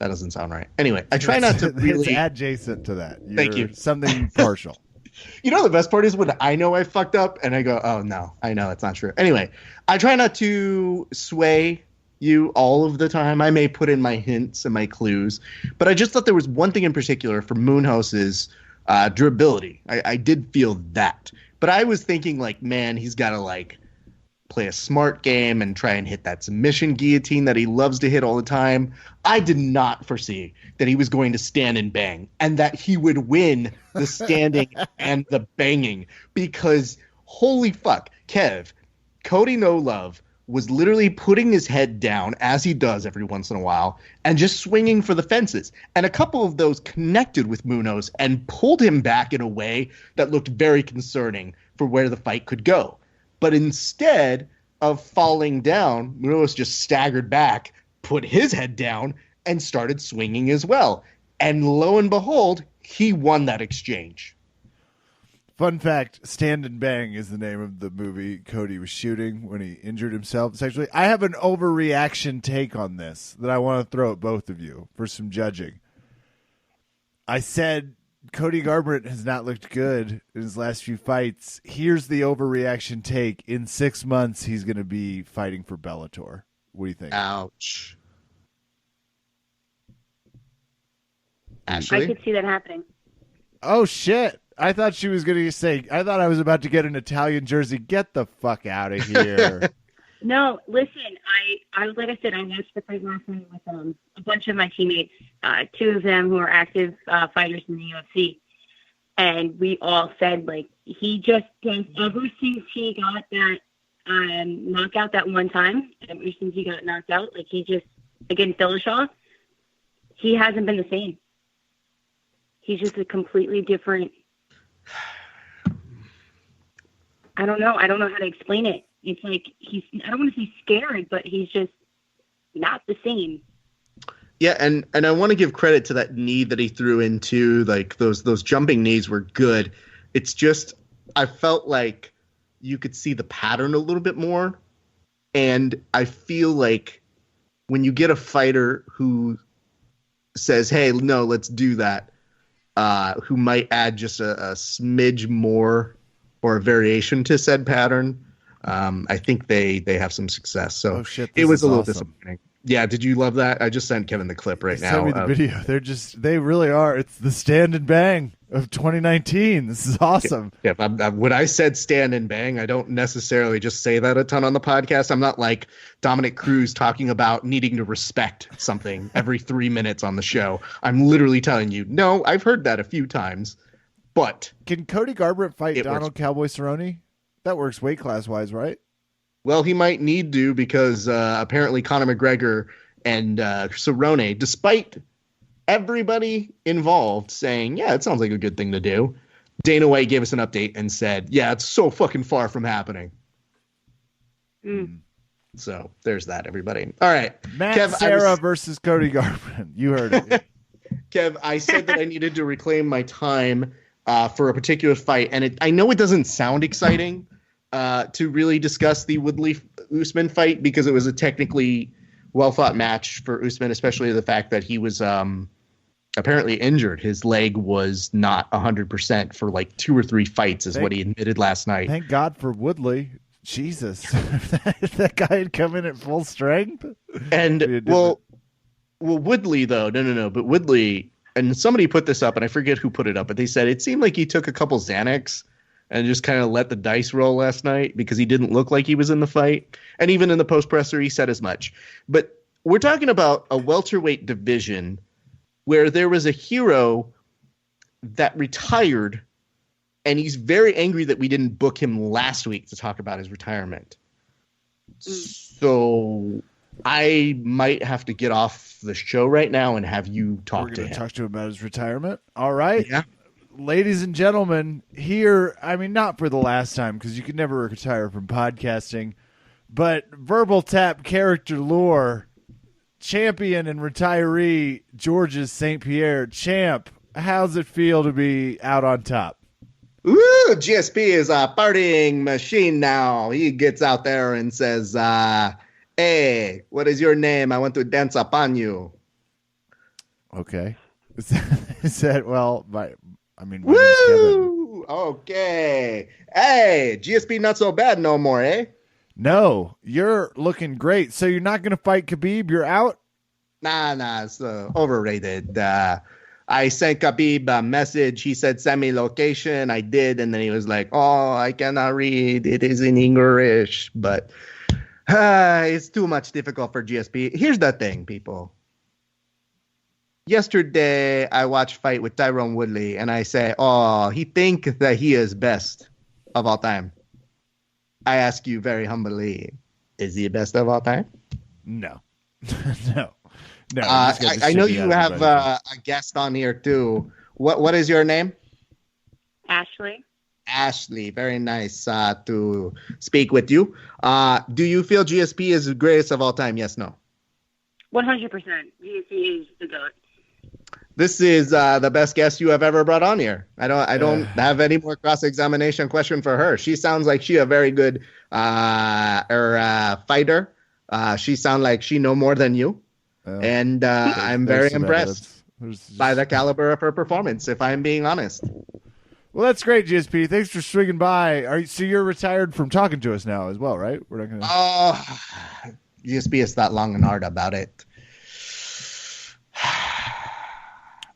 That doesn't sound right. Anyway, I try not to really... It's adjacent to that. Thank you. Something partial. You know, the best part is when I know I fucked up and I go, oh, no, I know it's not true. Anyway, I try not to sway you all of the time. I may put in my hints and my clues, but I just thought there was one thing in particular for Moonhouse's durability. I did feel that. But I was thinking, like, man, he's got to, like, play a smart game and try and hit that submission guillotine that he loves to hit all the time. I did not foresee that he was going to stand and bang and that he would win the standing and the banging, because holy fuck, Kev, Cody No Love was literally putting his head down, as he does every once in a while, and just swinging for the fences. And a couple of those connected with Munoz and pulled him back in a way that looked very concerning for where the fight could go. But instead of falling down, Munoz just staggered back, put his head down, and started swinging as well. And lo and behold, he won that exchange. Fun fact, Stand and Bang is the name of the movie Cody was shooting when he injured himself sexually. I have an overreaction take on this that I want to throw at both of you for some judging. I said Cody Garbrandt has not looked good in his last few fights. Here's the overreaction take. In 6 months, he's going to be fighting for Bellator. What do you think? Ouch. Ashley? I could see that happening. Oh, shit. I thought she was going to say, I thought I was about to get an Italian jersey. Get the fuck out of here. No, listen, I like I said, I watched the fight last night with a bunch of my teammates, 2 of them who are active fighters in the UFC. And we all said, like, he just does, ever since he got that knockout that one time, ever since he got knocked out, like, he just, against Dillashaw, he hasn't been the same. He's just a completely different, I don't know how to explain it. It's like I don't want to say scared, but he's just not the same. Yeah, and I want to give credit to that knee that he threw into, like those jumping knees were good. It's just I felt like you could see the pattern a little bit more, and I feel like when you get a fighter who says, "Hey, no, let's do that," who might add just a smidge more or a variation to said pattern. I think they have some success. So it was a little disappointing. Yeah, did you love that? I just sent Kevin the clip right now. Send me the video. They really are. It's the stand and bang of 2019. This is awesome. Yeah, when I said stand and bang, I don't necessarily just say that a ton on the podcast. I'm not like Dominic Cruz talking about needing to respect something every 3 minutes on the show. I'm literally telling you, no, I've heard that a few times, but... Can Cody Garbrandt fight Donald Cowboy Cerrone? That works weight class-wise, right? Well, he might need to, because apparently Conor McGregor and Cerrone, despite everybody involved saying, yeah, it sounds like a good thing to do, Dana White gave us an update and said, yeah, it's so fucking far from happening. So there's that, everybody. All right. Matt Serra versus Cody Garbrandt. You heard it. Kev, I said that I needed to reclaim my time for a particular fight, and I know it doesn't sound exciting to really discuss the Woodley-Usman fight, because it was a technically well-thought match for Usman, especially the fact that he was apparently injured. His leg was not 100% for like 2 or 3 fights is what he admitted last night. Thank God for Woodley. Jesus. If that guy had come in at full strength. And, well, Woodley, though, no, but Woodley, and somebody put this up, and I forget who put it up, but they said it seemed like he took a couple Xanax and just kind of let the dice roll last night because he didn't look like he was in the fight. And even in the post-presser, he said as much. But we're talking about a welterweight division where there was a hero that retired, and he's very angry that we didn't book him last week to talk about his retirement. So I might have to get off the show right now and have you talk to him. Talk to him about his retirement? All right. Yeah. Ladies and gentlemen, here, I mean, not for the last time, because you can never retire from podcasting, but Verbal Tap Character Lore, champion and retiree, Georges St. Pierre. Champ, how's it feel to be out on top? Ooh, GSP is a partying machine now. He gets out there and says, hey, what is your name? I want to dance upon you. Okay. Is that well? I mean, my name's Kevin. Woo! Okay. Hey, GSP not so bad no more, eh? No, you're looking great. So you're not going to fight Khabib? You're out? Nah, it's overrated. I sent Khabib a message. He said, send me location. I did. And then he was like, oh, I cannot read. It is in English. But it's too much difficult for GSP. Here's the thing, people. Yesterday, I watched Fight with Tyrone Woodley, and I say, oh, he thinks that he is best of all time. I ask you very humbly, is he best of all time? No. No. I know you have a guest on here too. What is your name? Ashley. Ashley, very nice to speak with you. Do you feel GSP is the greatest of all time? Yes, no. 100%. GSP is the GOAT. This is the best guest you have ever brought on here. I don't have any more cross-examination question for her. She sounds like she a very good fighter. She sounds like she know more than you. And I'm very impressed by the caliber of her performance, if I'm being honest. Well, that's great, GSP. Thanks for swinging by. So you're retired from talking to us now as well, right? We're not going to. Oh, GSP is that long and hard about it.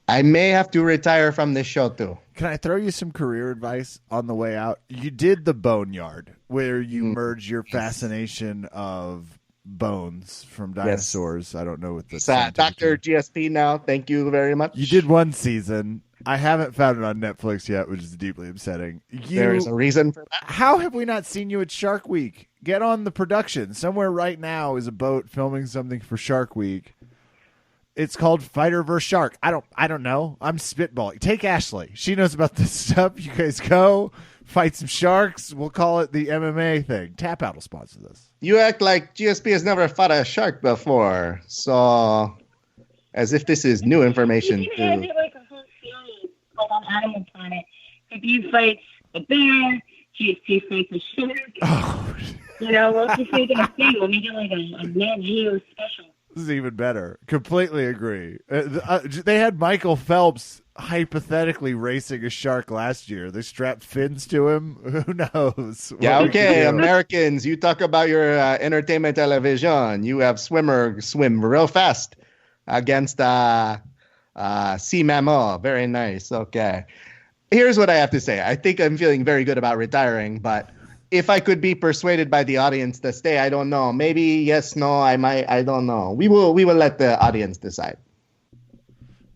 I may have to retire from this show too. Can I throw you some career advice on the way out? You did the Boneyard, where you merge your fascination of bones from dinosaurs. Yes. I don't know what the Dr. GSP now. Thank you very much. You did one season. I haven't found it on Netflix yet, which is deeply upsetting. There is a reason for that. How have we not seen you at Shark Week? Get on the production. Somewhere right now is a boat filming something for Shark Week. It's called Fighter vs. Shark. I don't know. I'm spitballing. Take Ashley. She knows about this stuff. You guys go fight some sharks. We'll call it the MMA thing. Tap Out will sponsor this. You act like GSP has never fought a shark before. So, as if this is new information. You can have it like a whole series, like on Animal Planet. Khabib fights a bear. GSP fights a shark. Oh. You know, we'll just make it a thing. We'll make it like a Nat Geo special. This is even better. Completely agree. They had Michael Phelps hypothetically racing a shark last year. They strapped fins to him. Who knows? Yeah, okay, Americans, you talk about your entertainment television. You have swimmer swim real fast against sea mammal. Very nice. Okay. Here's what I have to say. I think I'm feeling very good about retiring, but if I could be persuaded by the audience to stay, I don't know. Maybe yes, no, I might. I don't know. We will let the audience decide.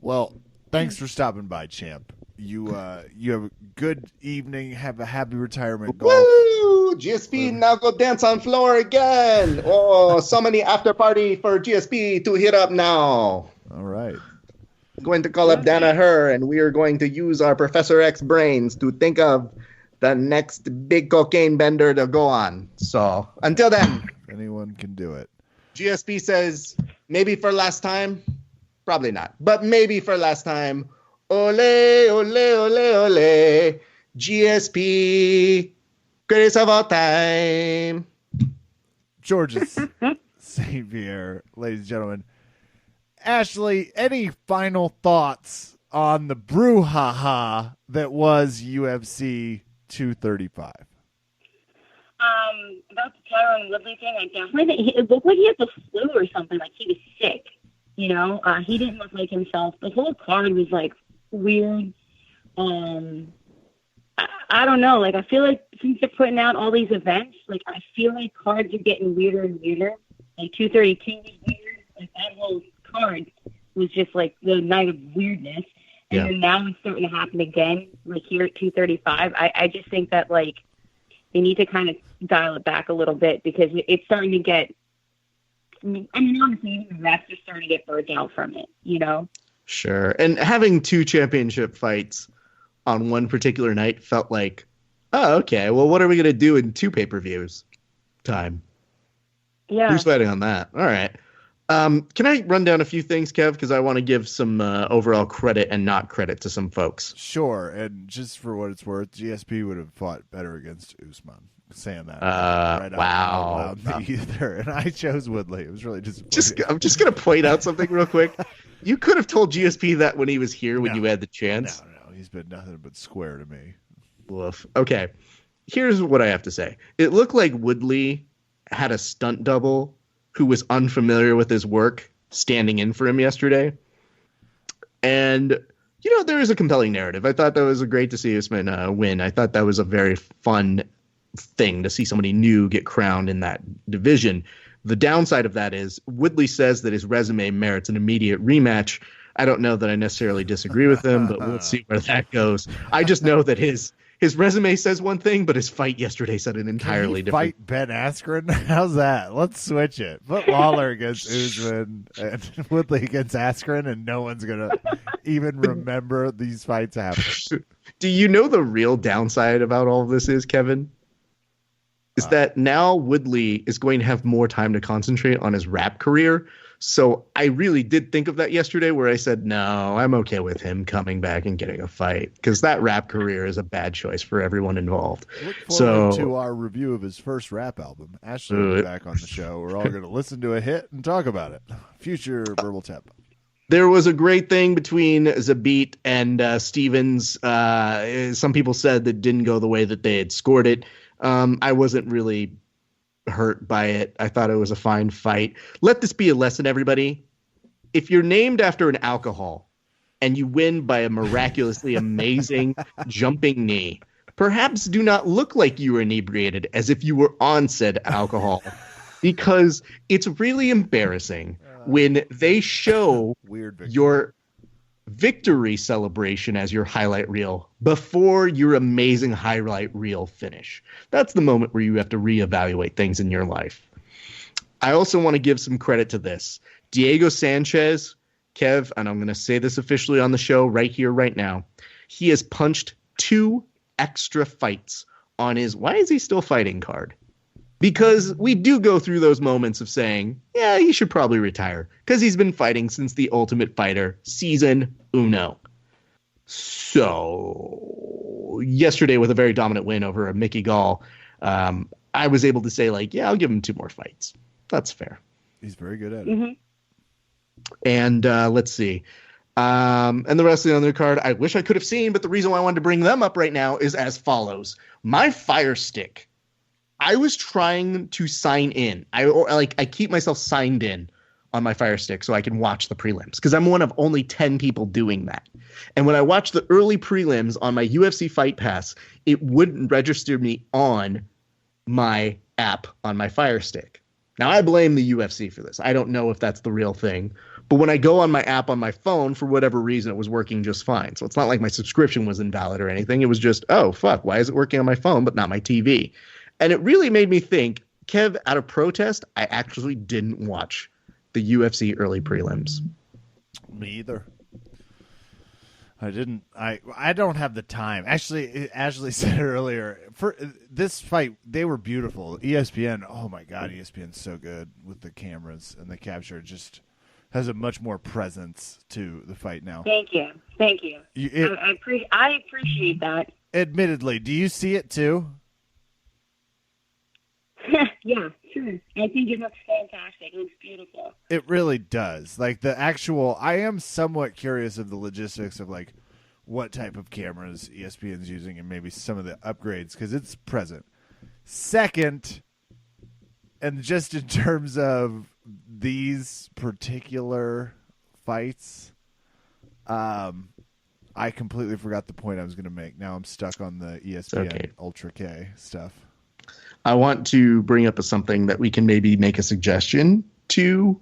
Well, thanks for stopping by, champ. You have a good evening. Have a happy retirement. Golf. Woo! GSP now go dance on floor again. Oh, so many after party for GSP to hit up now. All right. Going to call up Danaher, and we are going to use our Professor X brains to think of the next big cocaine bender to go on. So until then, anyone can do it. GSP says maybe for last time, probably not, but maybe for last time. Ole, ole, ole, ole. GSP, greatest of all time. George's Savior, ladies and gentlemen. Ashley, any final thoughts on the brouhaha that was UFC 235? About the Tyrone Woodley thing, I definitely think it looked like he had the flu or something, like he was sick. You know, he didn't look like himself. The whole card was like weird. I don't know. Like, I feel like since they're putting out all these events, like I feel like cards are getting weirder and weirder. Like 232 was weird. Like that whole card was just like the night of weirdness. And then now it's starting to happen again, like here at 235. I just think that, like, they need to kind of dial it back a little bit because it's starting to get, I mean, honestly, even the refs are starting to get burnt out from it, you know? Sure. And having two championship fights on one particular night felt like, oh, okay, well, what are we going to do in two pay-per-views time? Yeah. Who's fighting on that? All right. Can I run down a few things, Kev? Because I want to give some overall credit and not credit to some folks. Sure, and just for what it's worth, GSP would have fought better against Usman. Saying that, wow, me either. And I chose Woodley. It was really disappointing. I'm just gonna point out something real quick. You could have told GSP that when he was here when you had the chance. No. He's been nothing but square to me. Woof. Okay. Here's what I have to say. It looked like Woodley had a stunt double who was unfamiliar with his work standing in for him yesterday. And, there is a compelling narrative. I thought that was great to see Usman win. I thought that was a very fun thing to see somebody new get crowned in that division. The downside of that is Woodley says that his resume merits an immediate rematch. I don't know that I necessarily disagree with him, but we'll see where that goes. I just know that his resume says one thing, but his fight yesterday said an entirely different. Fight Ben Askren? How's that? Let's switch it. Put Lawler against Usman and Woodley against Askren, and no one's gonna even remember these fights happening. Do you know the real downside about all of this is, Kevin? Is that now Woodley is going to have more time to concentrate on his rap career. So I really did think of that yesterday where I said, no, I'm okay with him coming back and getting a fight because that rap career is a bad choice for everyone involved. Look forward to our review of his first rap album. Ashley will be back on the show. We're all going to listen to a hit and talk about it. Future Verbal Tap. There was a great thing between Zabit and Stevens. Some people said that didn't go the way that they had scored it. I wasn't really hurt by it. I thought it was a fine fight. Let this be a lesson, everybody. If you're named after an alcohol and you win by a miraculously amazing jumping knee, perhaps do not look like you were inebriated as if you were on said alcohol, because it's really embarrassing when they show your victory celebration as your highlight reel before your amazing highlight reel finish. That's the moment where you have to reevaluate things in your life. I also want to give some credit to this. Diego Sanchez, Kev, and I'm going to say this officially on the show right here, right now. He has punched 2 extra fights on his "why is he still fighting" card. Because we do go through those moments of saying, yeah, he should probably retire. Because he's been fighting since The Ultimate Fighter season 1. So, yesterday with a very dominant win over a Mickey Gall, I was able to say, yeah, I'll give him 2 more fights. That's fair. He's very good at it. Mm-hmm. And let's see. And the rest of the undercard, I wish I could have seen, but the reason why I wanted to bring them up right now is as follows. My Fire Stick. I was trying to sign in. I keep myself signed in on my Fire Stick so I can watch the prelims because I'm one of only 10 people doing that. And when I watched the early prelims on my UFC Fight Pass, it wouldn't register me on my app on my Fire Stick. Now, I blame the UFC for this. I don't know if that's the real thing. But when I go on my app on my phone, for whatever reason, it was working just fine. So it's not like my subscription was invalid or anything. It was just, oh, fuck, why is it working on my phone but not my TV? And it really made me think, Kev, out of protest, I actually didn't watch the UFC early prelims. Me either. I didn't. I don't have the time. Actually, Ashley said earlier, for this fight, they were beautiful. ESPN, oh my God, ESPN's so good with the cameras and the capture. Just has a much more presence to the fight now. Thank you. I appreciate that. Admittedly, do you see it too? Yeah, sure. I think it looks fantastic. It looks beautiful. It really does. Like the actual, I am somewhat curious of the logistics of like what type of cameras ESPN's using and maybe some of the upgrades because it's present. Second, and just in terms of these particular fights, I completely forgot the point I was going to make. Now I'm stuck on the ESPN Ultra K stuff. I want to bring up something that we can maybe make a suggestion to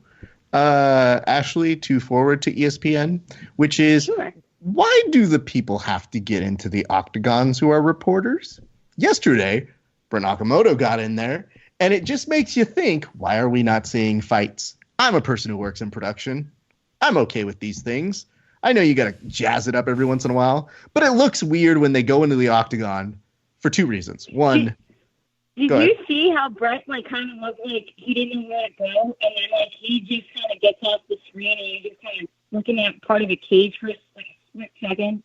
Ashley to forward to ESPN, which is why do the people have to get into the octagons who are reporters? Yesterday, Brent Okamoto got in there, and it just makes you think, why are we not seeing fights? I'm a person who works in production. I'm okay with these things. I know you got to jazz it up every once in a while, but it looks weird when they go into the octagon for 2 reasons. One, Did you see how Brett kind of looked like he didn't know where to go, and then he just kind of gets off the screen and you're just kind of looking at part of a cage for a split second?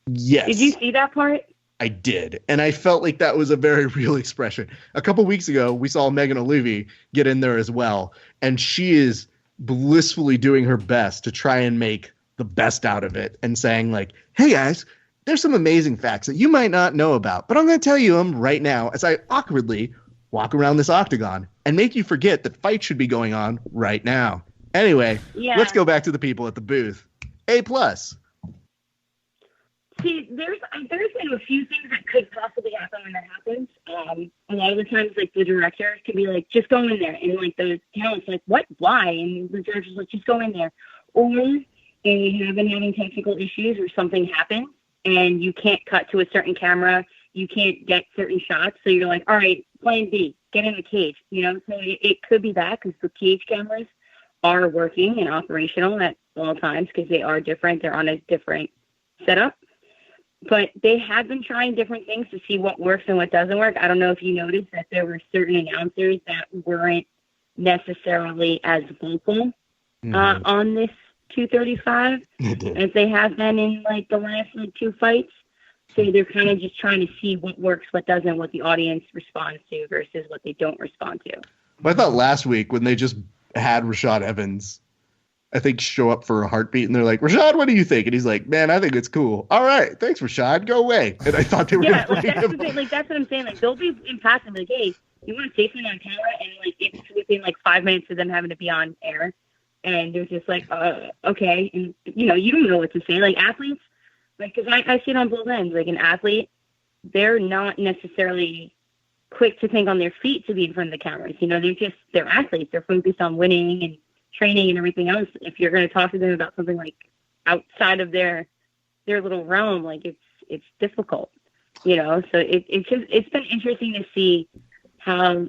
Yes. Did you see that part? I did, and I felt like that was a very real expression. A couple weeks ago, we saw Megan O'Leary get in there as well, and she is blissfully doing her best to try and make the best out of it and saying like, hey guys, there's some amazing facts that you might not know about, but I'm going to tell you them right now as I awkwardly walk around this octagon and make you forget that fights should be going on right now. Anyway, let's go back to the people at the booth. A+. See, there's been a few things that could possibly happen when that happens. A lot of the times, like, the director can be like, just go in there. And, like, the talent's like, what? Why? And the director's like, just go in there. Or they have been having technical issues or something happens and you can't cut to a certain camera. You can't get certain shots. So you're like, all right, plan B, get in the cage. You know, so it could be that because the cage cameras are working and operational at all times because they are different. They're on a different setup. But they have been trying different things to see what works and what doesn't work. I don't know if you noticed that there were certain announcers that weren't necessarily as vocal on this 235 as they have been in like the last two fights. So they're kind of just trying to see what works, what doesn't, what the audience responds to versus what they don't respond to. I thought last week when they just had Rashad Evans, I think, show up for a heartbeat, and they're like, Rashad, what do you think? And he's like, man, I think it's cool. All right, thanks, Rashad. Go away. And I thought they were that's going to that's what I'm saying. Like, they'll be impassive. Like, hey, you want to say something on camera? And, like, it's within, like, 5 minutes of them having to be on air. And they're just like, okay. And, you know, you don't know what to say. Like, athletes, like, because I see it on both ends. Like, an athlete, they're not necessarily quick to think on their feet to be in front of the cameras. You know, they're athletes. They're focused on winning and training and everything else. If you're going to talk to them about something like outside of their little realm, like it's difficult, you know. So it's been interesting to see how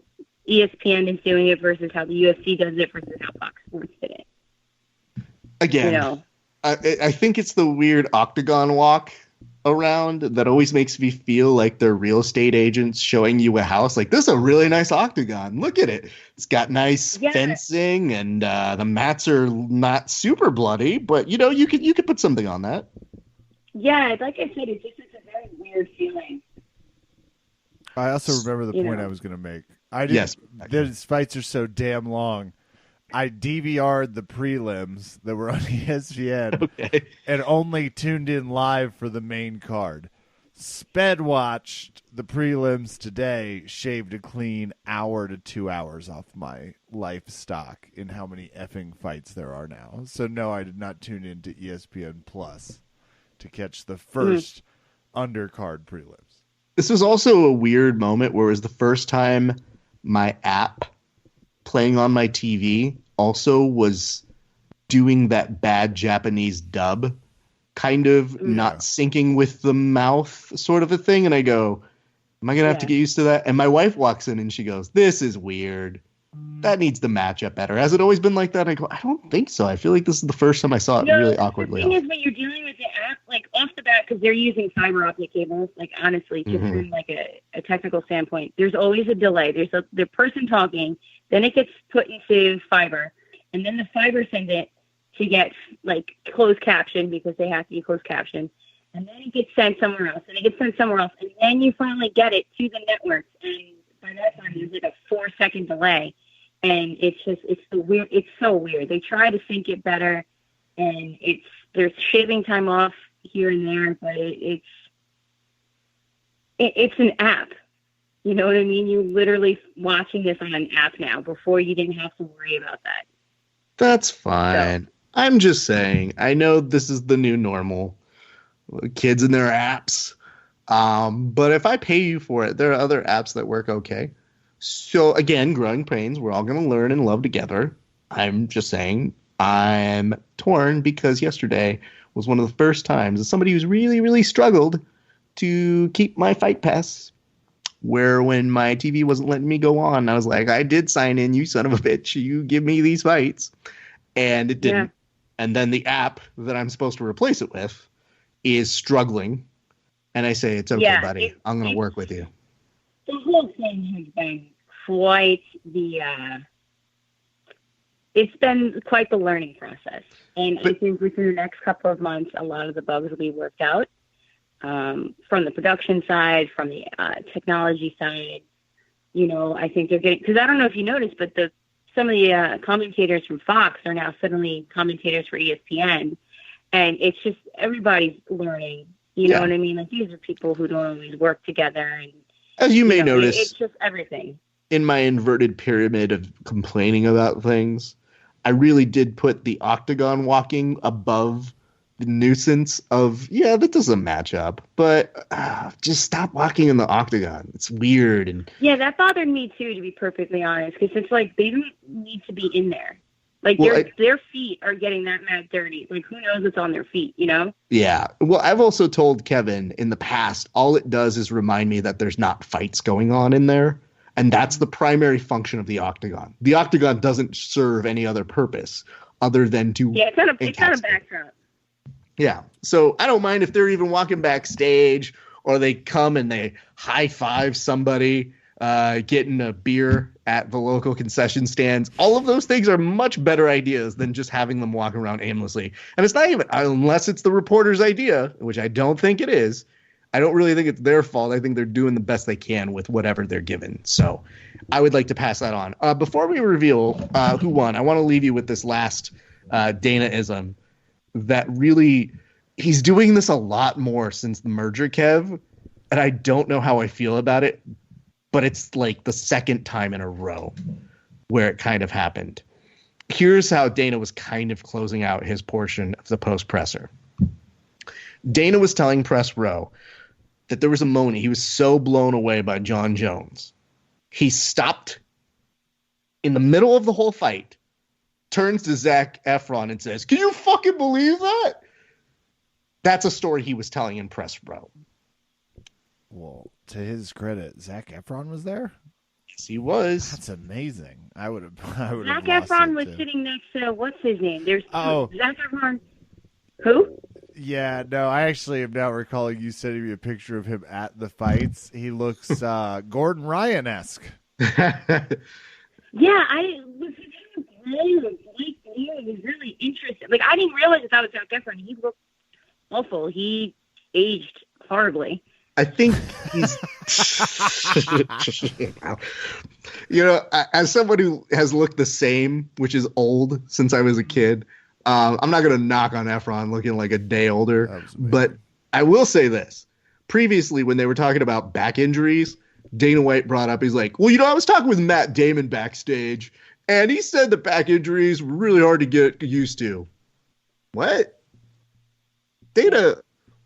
ESPN is doing it versus how the UFC does it versus how Fox Sports did it. Again, you know, I think it's the weird octagon walk around that always makes me feel like they're real estate agents showing you a house. Like, this is a really nice octagon. Look at it. It's got nice fencing and the mats are not super bloody, but you know, you could put something on that. Yeah, like I said, it's a very weird feeling. I also remember the point I was going to make. These fights are so damn long. I DVR'd the prelims that were on ESPN and only tuned in live for the main card. Sped watched the prelims today, shaved a clean hour to 2 hours off my life stock in how many effing fights there are now. So no, I did not tune into ESPN Plus to catch the first undercard prelims. This was also a weird moment where it was the first time my app playing on my TV also was doing that bad Japanese dub, kind of not syncing with the mouth sort of a thing. And I go, am I going to have to get used to that? And my wife walks in and she goes, this is weird. That needs to match up better. Has it always been like that? I go, I don't think so. I feel like this is the first time I saw it really awkwardly. The thing is, when you're dealing with the app, like off the bat, because they're using fiber optic cables, like honestly, just from like a technical standpoint, there's always a delay. There's the person talking, then it gets put into fiber, and then the fiber sends it to get like closed caption because they have to be closed caption, and then it gets sent somewhere else, and it gets sent somewhere else, and then you finally get it to the networks, and by that time there's like a 4-second delay. And it's so weird. They try to sync it better, and there's shaving time off here and there, but it's an app. You know what I mean? You're literally watching this on an app now. Before, you didn't have to worry about that. That's fine. So, I'm just saying, I know this is the new normal. Kids and their apps. But if I pay you for it, there are other apps that work okay. So, again, growing pains, we're all going to learn and love together. I'm just saying I'm torn because yesterday was one of the first times as somebody who's really, really struggled to keep my Fight Pass, where when my TV wasn't letting me go on, I was like, I did sign in, you son of a bitch. You give me these fights. And it didn't. Yeah. And then the app that I'm supposed to replace it with is struggling. And I say, it's okay, buddy. I'm going to work with you. The whole thing has been quite it's been quite the learning process. And I think within the next couple of months, a lot of the bugs will be worked out from the production side, from the technology side. You know, I think they're getting, because I don't know if you noticed, but the some of the commentators from Fox are now suddenly commentators for ESPN, and it's just everybody's learning. You know what I mean? Like, these are people who don't always work together, and as you may notice, it's just everything. In my inverted pyramid of complaining about things, I really did put the octagon walking above the nuisance of, that doesn't match up, but just stop walking in the octagon. It's weird. And yeah, that bothered me too, to be perfectly honest, because it's like they don't need to be in there. Like, their feet are getting that mad dirty. Like, who knows what's on their feet, you know? Yeah. Well, I've also told Kevin in the past, all it does is remind me that there's not fights going on in there. And that's the primary function of the octagon. The octagon doesn't serve any other purpose other than to... Yeah, it's kind of backdrop. Yeah. So I don't mind if they're even walking backstage or they come and they high-five somebody getting a beer at the local concession stands. All of those things are much better ideas than just having them walk around aimlessly. And it's not even... Unless it's the reporter's idea, which I don't think it is. I don't really think it's their fault. I think they're doing the best they can with whatever they're given. So I would like to pass that on. Before we reveal who won, I want to leave you with this last Dana-ism that really – he's doing this a lot more since the merger, Kev, and I don't know how I feel about it, but it's like the second time in a row where it kind of happened. Here's how Dana was kind of closing out his portion of the post-presser. Dana was telling Press Row that there was a moment he was so blown away by John Jones. He stopped in the middle of the whole fight, turns to Zac Efron and says, "Can you fucking believe that?" That's a story he was telling in Press Row. Well, to his credit, Zac Efron was there? Yes, he was. That's amazing. I would have. Zac Efron was sitting next to, what's his name? There's Zac Efron. Who? Yeah, no, I actually am now recalling you sending me a picture of him at the fights. He looks Gordon Ryan-esque. Yeah, I was really interested. Like, I didn't realize that was Zac Efron. He looked awful. He aged horribly. I think he's, as someone who has looked the same, which is old since I was a kid, I'm not going to knock on Efron looking like a day older, but I will say this. Previously, when they were talking about back injuries, Dana White brought up, he's like, well, I was talking with Matt Damon backstage, and he said the back injuries were really hard to get used to. What? Dana,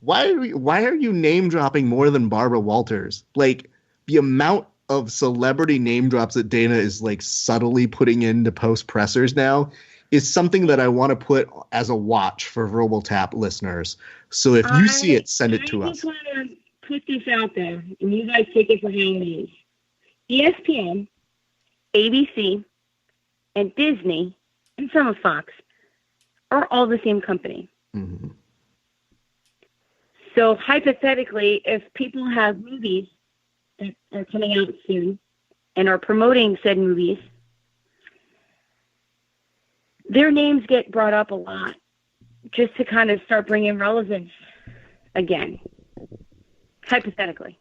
why are you name dropping more than Barbara Walters? Like, the amount of celebrity name drops that Dana is like subtly putting into post pressers now is something that I want to put as a watch for Verbal Tap listeners. So if you see it, send it to us. I just want to put this out there, and you guys take it for how it is. ESPN, ABC, and Disney, and some of Fox are all the same company. Mm-hmm. So hypothetically, if people have movies that are coming out soon and are promoting said movies, their names get brought up a lot just to kind of start bringing relevance again, hypothetically.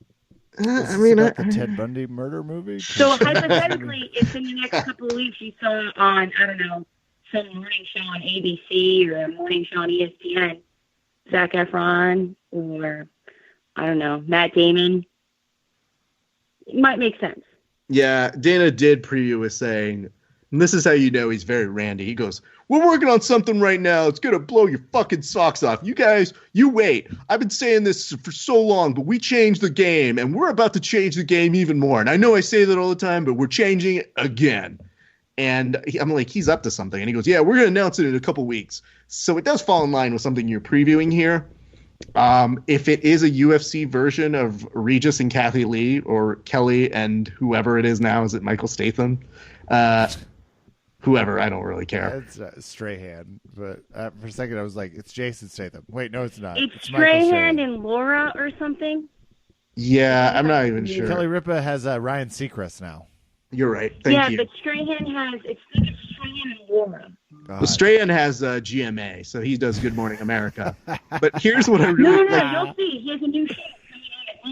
The Ted Bundy murder movie? So hypothetically, if in the next couple of weeks you saw on, I don't know, some morning show on ABC or a morning show on ESPN, Zac Efron or, I don't know, Matt Damon, it might make sense. Yeah, Dana did preview with saying, and this is how you know he's very randy. He goes, "We're working on something right now. It's going to blow your fucking socks off. You guys, you wait. I've been saying this for so long, but we changed the game, and we're about to change the game even more. And I know I say that all the time, but we're changing it again." And I'm like, he's up to something. And he goes, "Yeah, we're going to announce it in a couple weeks." So it does fall in line with something you're previewing here. If it is a UFC version of Regis and Kathy Lee or Kelly and whoever it is now, is it Michael Statham? Whoever, I don't really care. It's Strahan, but for a second I was like, it's Jason Statham. Wait, no, it's not. It's Strahan and Laura or something? Yeah, I'm not even sure. Kelly Ripa has Ryan Seacrest now. You're right. Thank you. Yeah, but Strahan has, it's Strahan and Laura. Well, Strahan has GMA, so he does Good Morning America. But here's what I really No, you'll see. He has a new show coming on at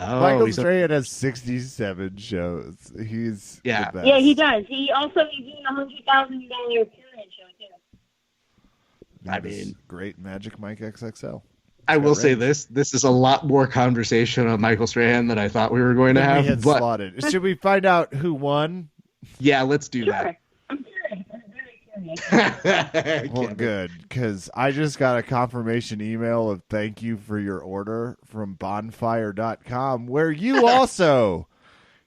Oh, Michael he's Strahan has 67 shows. He's the best. Yeah, he does. He's doing a $100,000 pyramid show too. I mean, great Magic Mike XXL. I will say this is a lot more conversation on Michael Strahan than I thought we were going to have. We had slotted. Should we find out who won? Yeah, let's do that. I'm curious. I'm very curious. Well, good, because I just got a confirmation email of thank you for your order from bonfire.com, where you also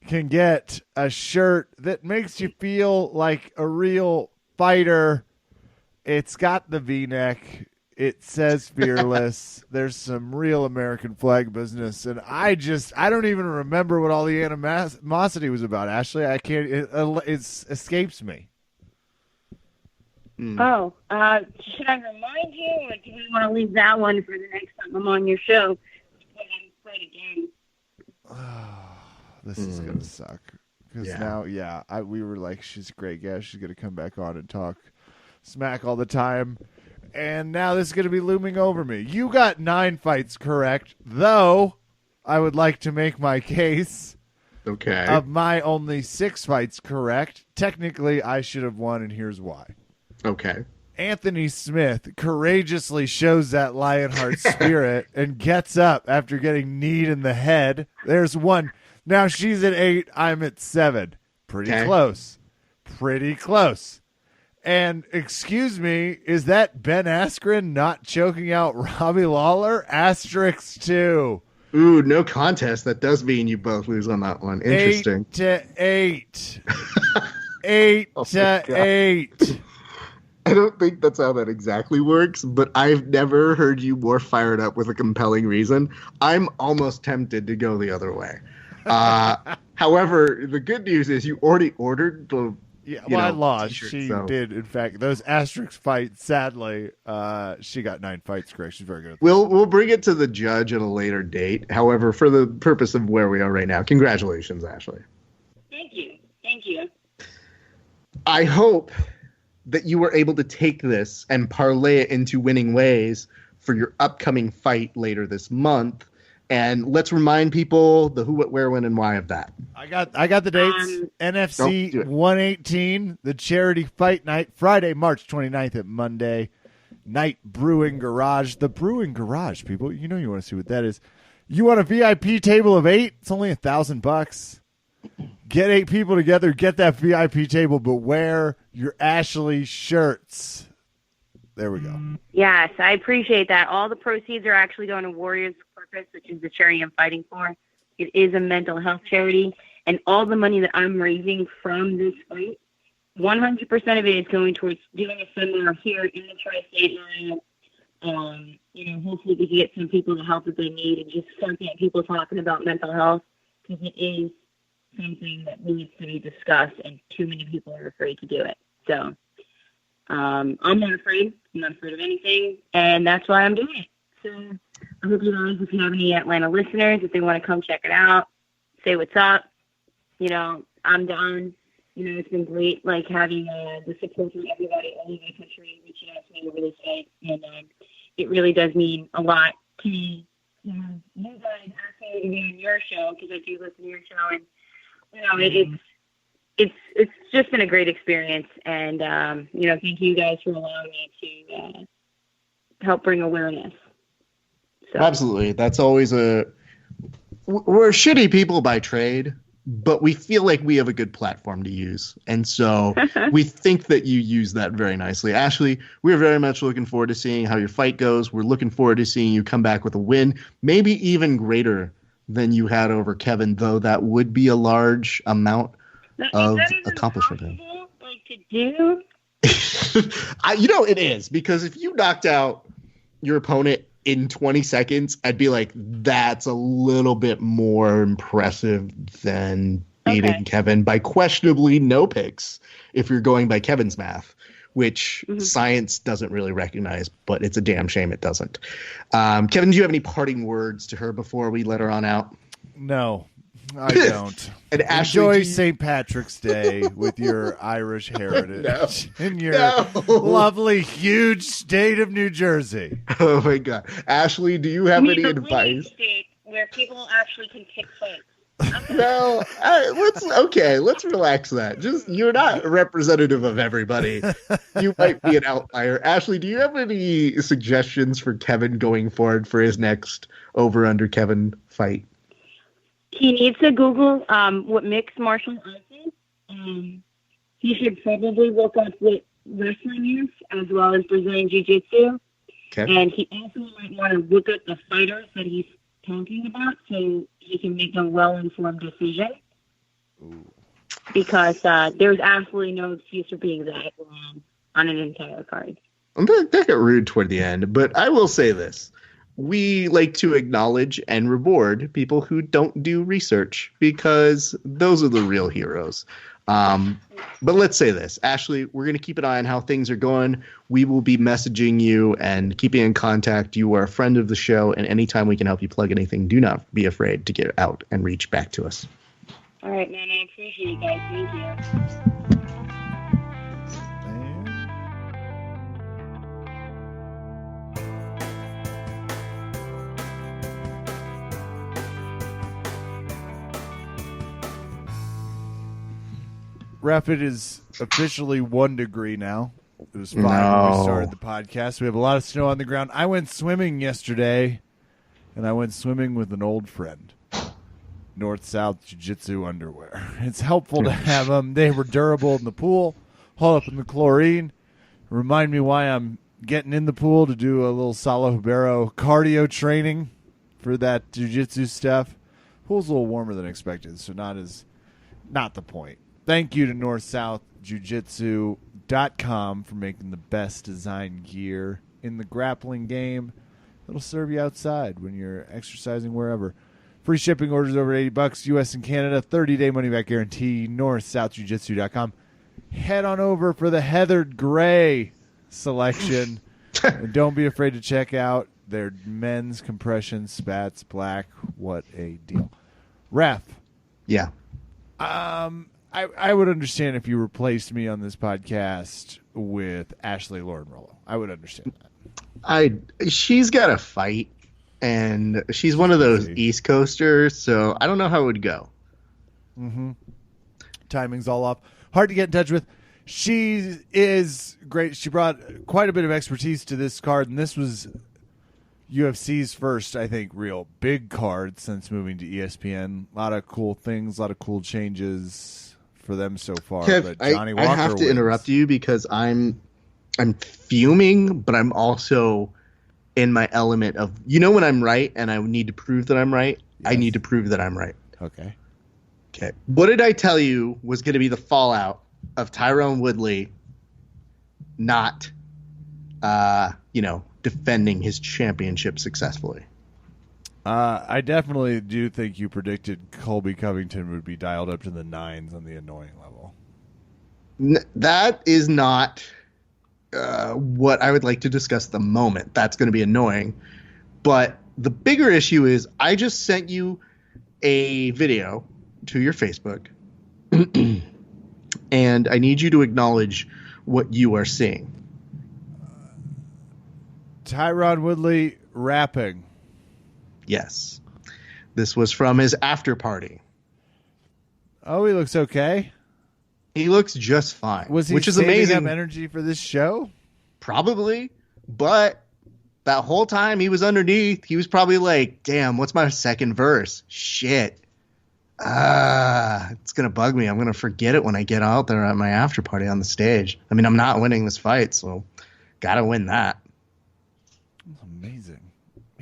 can get a shirt that makes you feel like a real fighter. It's got the V-neck. It says fearless. There's some real American flag business, and I don't even remember what all the animosity was about. Ashley, I can't. It escapes me. Oh, should I remind you, or do we want to leave that one for the next time I'm on your show? I'm afraid again. This is gonna suck because now, we were like, she's a great guest. She's gonna come back on and talk smack all the time. And now this is going to be looming over me. You got 9 fights correct, though I would like to make my case. Okay. Of my only 6 fights correct, technically I should have won, and here's why. Okay. Anthony Smith courageously shows that Lionheart spirit and gets up after getting kneed in the head. There's 1. Now she's at 8, I'm at 7. Pretty close. Pretty close. And excuse me, is that Ben Askren not choking out Robbie Lawler? Asterisk 2. Ooh, no contest. That does mean you both lose on that one. Interesting. 8-8. 8-8. I don't think that's how that exactly works, but I've never heard you more fired up with a compelling reason. I'm almost tempted to go the other way. However, the good news is you already ordered the I lost. She did, in fact. Those asterisk fights, sadly, she got 9 fights correct. She's very good. We'll bring it to the judge at a later date. However, for the purpose of where we are right now, congratulations, Ashley. Thank you. Thank you. I hope that you were able to take this and parlay it into winning ways for your upcoming fight later this month. And let's remind people the who, what, where, when, and why of that. I got the dates. NFC 118, the charity fight night, Friday, March 29th at Monday Night Brewing Garage. The Brewing Garage, people. You know you want to see what that is. You want a VIP table of 8? It's only $1,000. Get 8 people together. Get that VIP table, but wear your Ashley shirts. There we go. Yes, I appreciate that. All the proceeds are actually going to Warriors Purpose, which is the charity I'm fighting for. It is a mental health charity, and all the money that I'm raising from this fight, 100% of it is going towards doing a seminar here in the tri-state area. Hopefully we can get some people the help that they need and just start getting people talking about mental health, because it is something that needs to be discussed, and too many people are afraid to do it. So I'm not afraid. I'm not afraid of anything, and that's why I'm doing it. So I hope you guys, if you have any Atlanta listeners, if they want to come check it out, say what's up. I'm down. It's been great, having the support from everybody all over the country reaching out to me over this site, and it really does mean a lot to me. You guys asking me to be on your show, because I do listen to your show, and it's just been a great experience, and thank you guys for allowing me to help bring awareness. So. Absolutely. That's always we're shitty people by trade, but we feel like we have a good platform to use. And so we think that you use that very nicely. Ashley, we're very much looking forward to seeing how your fight goes. We're looking forward to seeing you come back with a win, maybe even greater than you had over Kevin, though that would be a large amount of accomplishment. To do? It is, because if you knocked out your opponent in 20 seconds, I'd be like, that's a little bit more impressive than beating Kevin by questionably no picks, if you're going by Kevin's math, which science doesn't really recognize, but it's a damn shame it doesn't. Kevin, do you have any parting words to her before we let her on out? No, I don't. And Ashley, enjoy St. Patrick's Day with your Irish heritage in your lovely, huge state of New Jersey. Oh, my God. Ashley, do you have any advice? where people actually can pick fights. Well, let's relax that. Just you're not representative of everybody. You might be an outlier. Ashley, do you have any suggestions for Kevin going forward for his next over/under Kevin fight? He needs to Google what mixed martial arts is. He should probably look up what wrestling is, as well as Brazilian Jiu-Jitsu. Okay. And he also might want to look at the fighters that he's talking about so he can make a well-informed decision. Ooh. Because there's absolutely no excuse for being that wrong on an entire card. That got rude toward the end, but I will say this. We like to acknowledge and reward people who don't do research because those are the real heroes. But let's say this, Ashley, we're going to keep an eye on how things are going. We will be messaging you and keeping in contact. You are a friend of the show, and anytime we can help you plug anything, do not be afraid to get out and reach back to us. All right, man. I appreciate it, guys. Thank you. Ref, it is officially 1 degree now. It was 5 when we started the podcast. We have a lot of snow on the ground. I went swimming yesterday, and I went swimming with an old friend. North-South Jiu-Jitsu underwear. It's helpful to have them. They were durable in the pool, haul up in the chlorine, remind me why I'm getting in the pool to do a little Salo Hibero cardio training for that Jiu-Jitsu stuff. Pool's a little warmer than expected, so not the point. Thank you to NorthSouthJiu-Jitsu.com for making the best design gear in the grappling game. It'll serve you outside when you're exercising wherever. Free shipping, orders over $80, U.S. and Canada, 30-day money-back guarantee, NorthSouthJiu-Jitsu.com. Head on over for the Heathered Gray selection. And don't be afraid to check out their men's compression spats black. What a deal. Ref. Yeah. I would understand if you replaced me on this podcast with Ashley Lauren Rollo. I would understand that. She's got a fight, and she's one of those East Coasters, so I don't know how it would go. Mm-hmm. Timing's all off. Hard to get in touch with. She is great. She brought quite a bit of expertise to this card, and this was UFC's first, I think, real big card since moving to ESPN. A lot of cool things, a lot of cool changes for them so far. Kev, but Johnny Walker I have to interrupt you because I'm fuming, but I'm also in my element of, when I'm right and I need to prove that I'm right, yes. I need to prove that I'm right. Okay. What did I tell you was going to be the fallout of Tyron Woodley not, defending his championship successfully? I definitely do think you predicted Colby Covington would be dialed up to the 9s on the annoying level. That is not what I would like to discuss at the moment. That's going to be annoying. But the bigger issue is I just sent you a video to your Facebook, and I need you to acknowledge what you are seeing. Tyron Woodley rapping. Yes. This was from his after party. Oh, he looks okay. He looks just fine. Was he which is saving amazing. Up energy for this show? Probably. But that whole time he was underneath, he was probably like, damn, what's my second verse? Shit. It's going to bug me. I'm going to forget it when I get out there at my after party on the stage. I mean, I'm not winning this fight, so got to win that. That's amazing.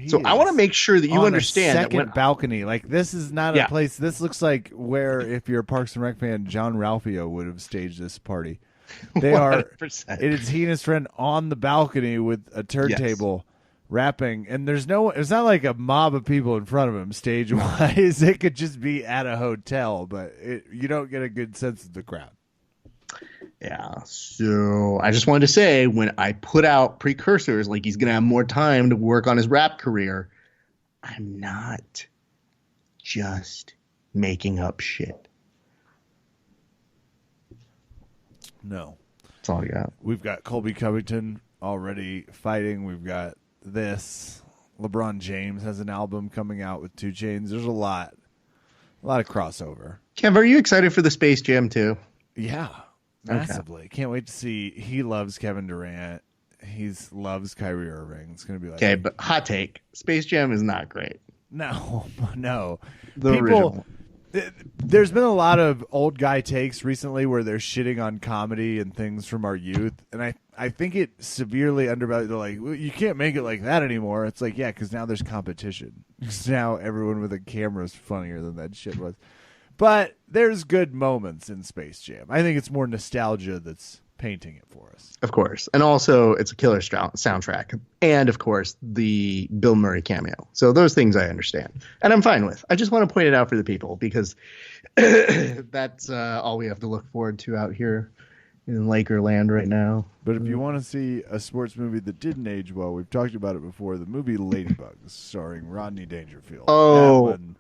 So I want to make sure that you understand that when balcony, like this is not a place. This looks like where, if you're a Parks and Rec fan, John Ralphio would have staged this party. They 100%. It is he and his friend on the balcony with a turntable rapping, and there's it's not like a mob of people in front of him stage wise. It could just be at a hotel, but you don't get a good sense of the crowd. Yeah, so I just wanted to say, when I put out precursors, like he's going to have more time to work on his rap career, I'm not just making up shit. No. That's all I got. We've got Colby Covington already fighting. We've got this. LeBron James has an album coming out with 2 Chainz. There's a lot of crossover. Kev, are you excited for the Space Jam 2? Yeah, massively. Can't wait to see. He loves Kevin Durant. He loves Kyrie Irving. It's going to be like... Okay, but hot take. Space Jam is not great. No. The original. There's been a lot of old guy takes recently where they're shitting on comedy and things from our youth. And I think it severely undervalued. They're like, well, you can't make it like that anymore. It's like, yeah, because now there's competition. Because now everyone with a camera is funnier than that shit was. But there's good moments in Space Jam. I think it's more nostalgia that's painting it for us. Of course. And also, it's a killer soundtrack. And, of course, the Bill Murray cameo. So those things I understand. And I'm fine with. I just want to point it out for the people because that's all we have to look forward to out here in Lakerland right now. But if you want to see a sports movie that didn't age well, we've talked about it before, the movie Ladybugs, starring Rodney Dangerfield. Oh. That one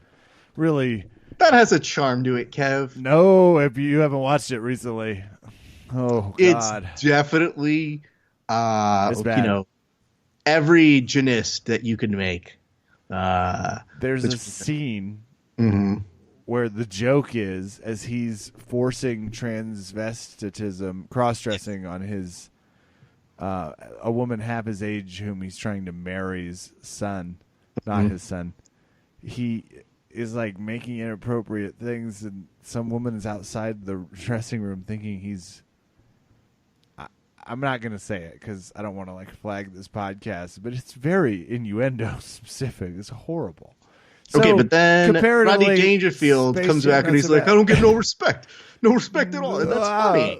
really... That has a charm to it, Kev. No, if you haven't watched it recently... Oh, God. It's definitely, it's bad. Every gymnast that you can make. There's a scene where the joke is, as he's forcing transvestitism, cross-dressing on his, a woman half his age whom he's trying to marry's son, not his son. He is like making inappropriate things, and some woman is outside the dressing room thinking he's... I'm not going to say it because I don't want to flag this podcast, but it's very innuendo specific. It's horrible. So, okay, but then Rodney Dangerfield comes back and he's like, I don't get no respect. No respect at all. And that's funny.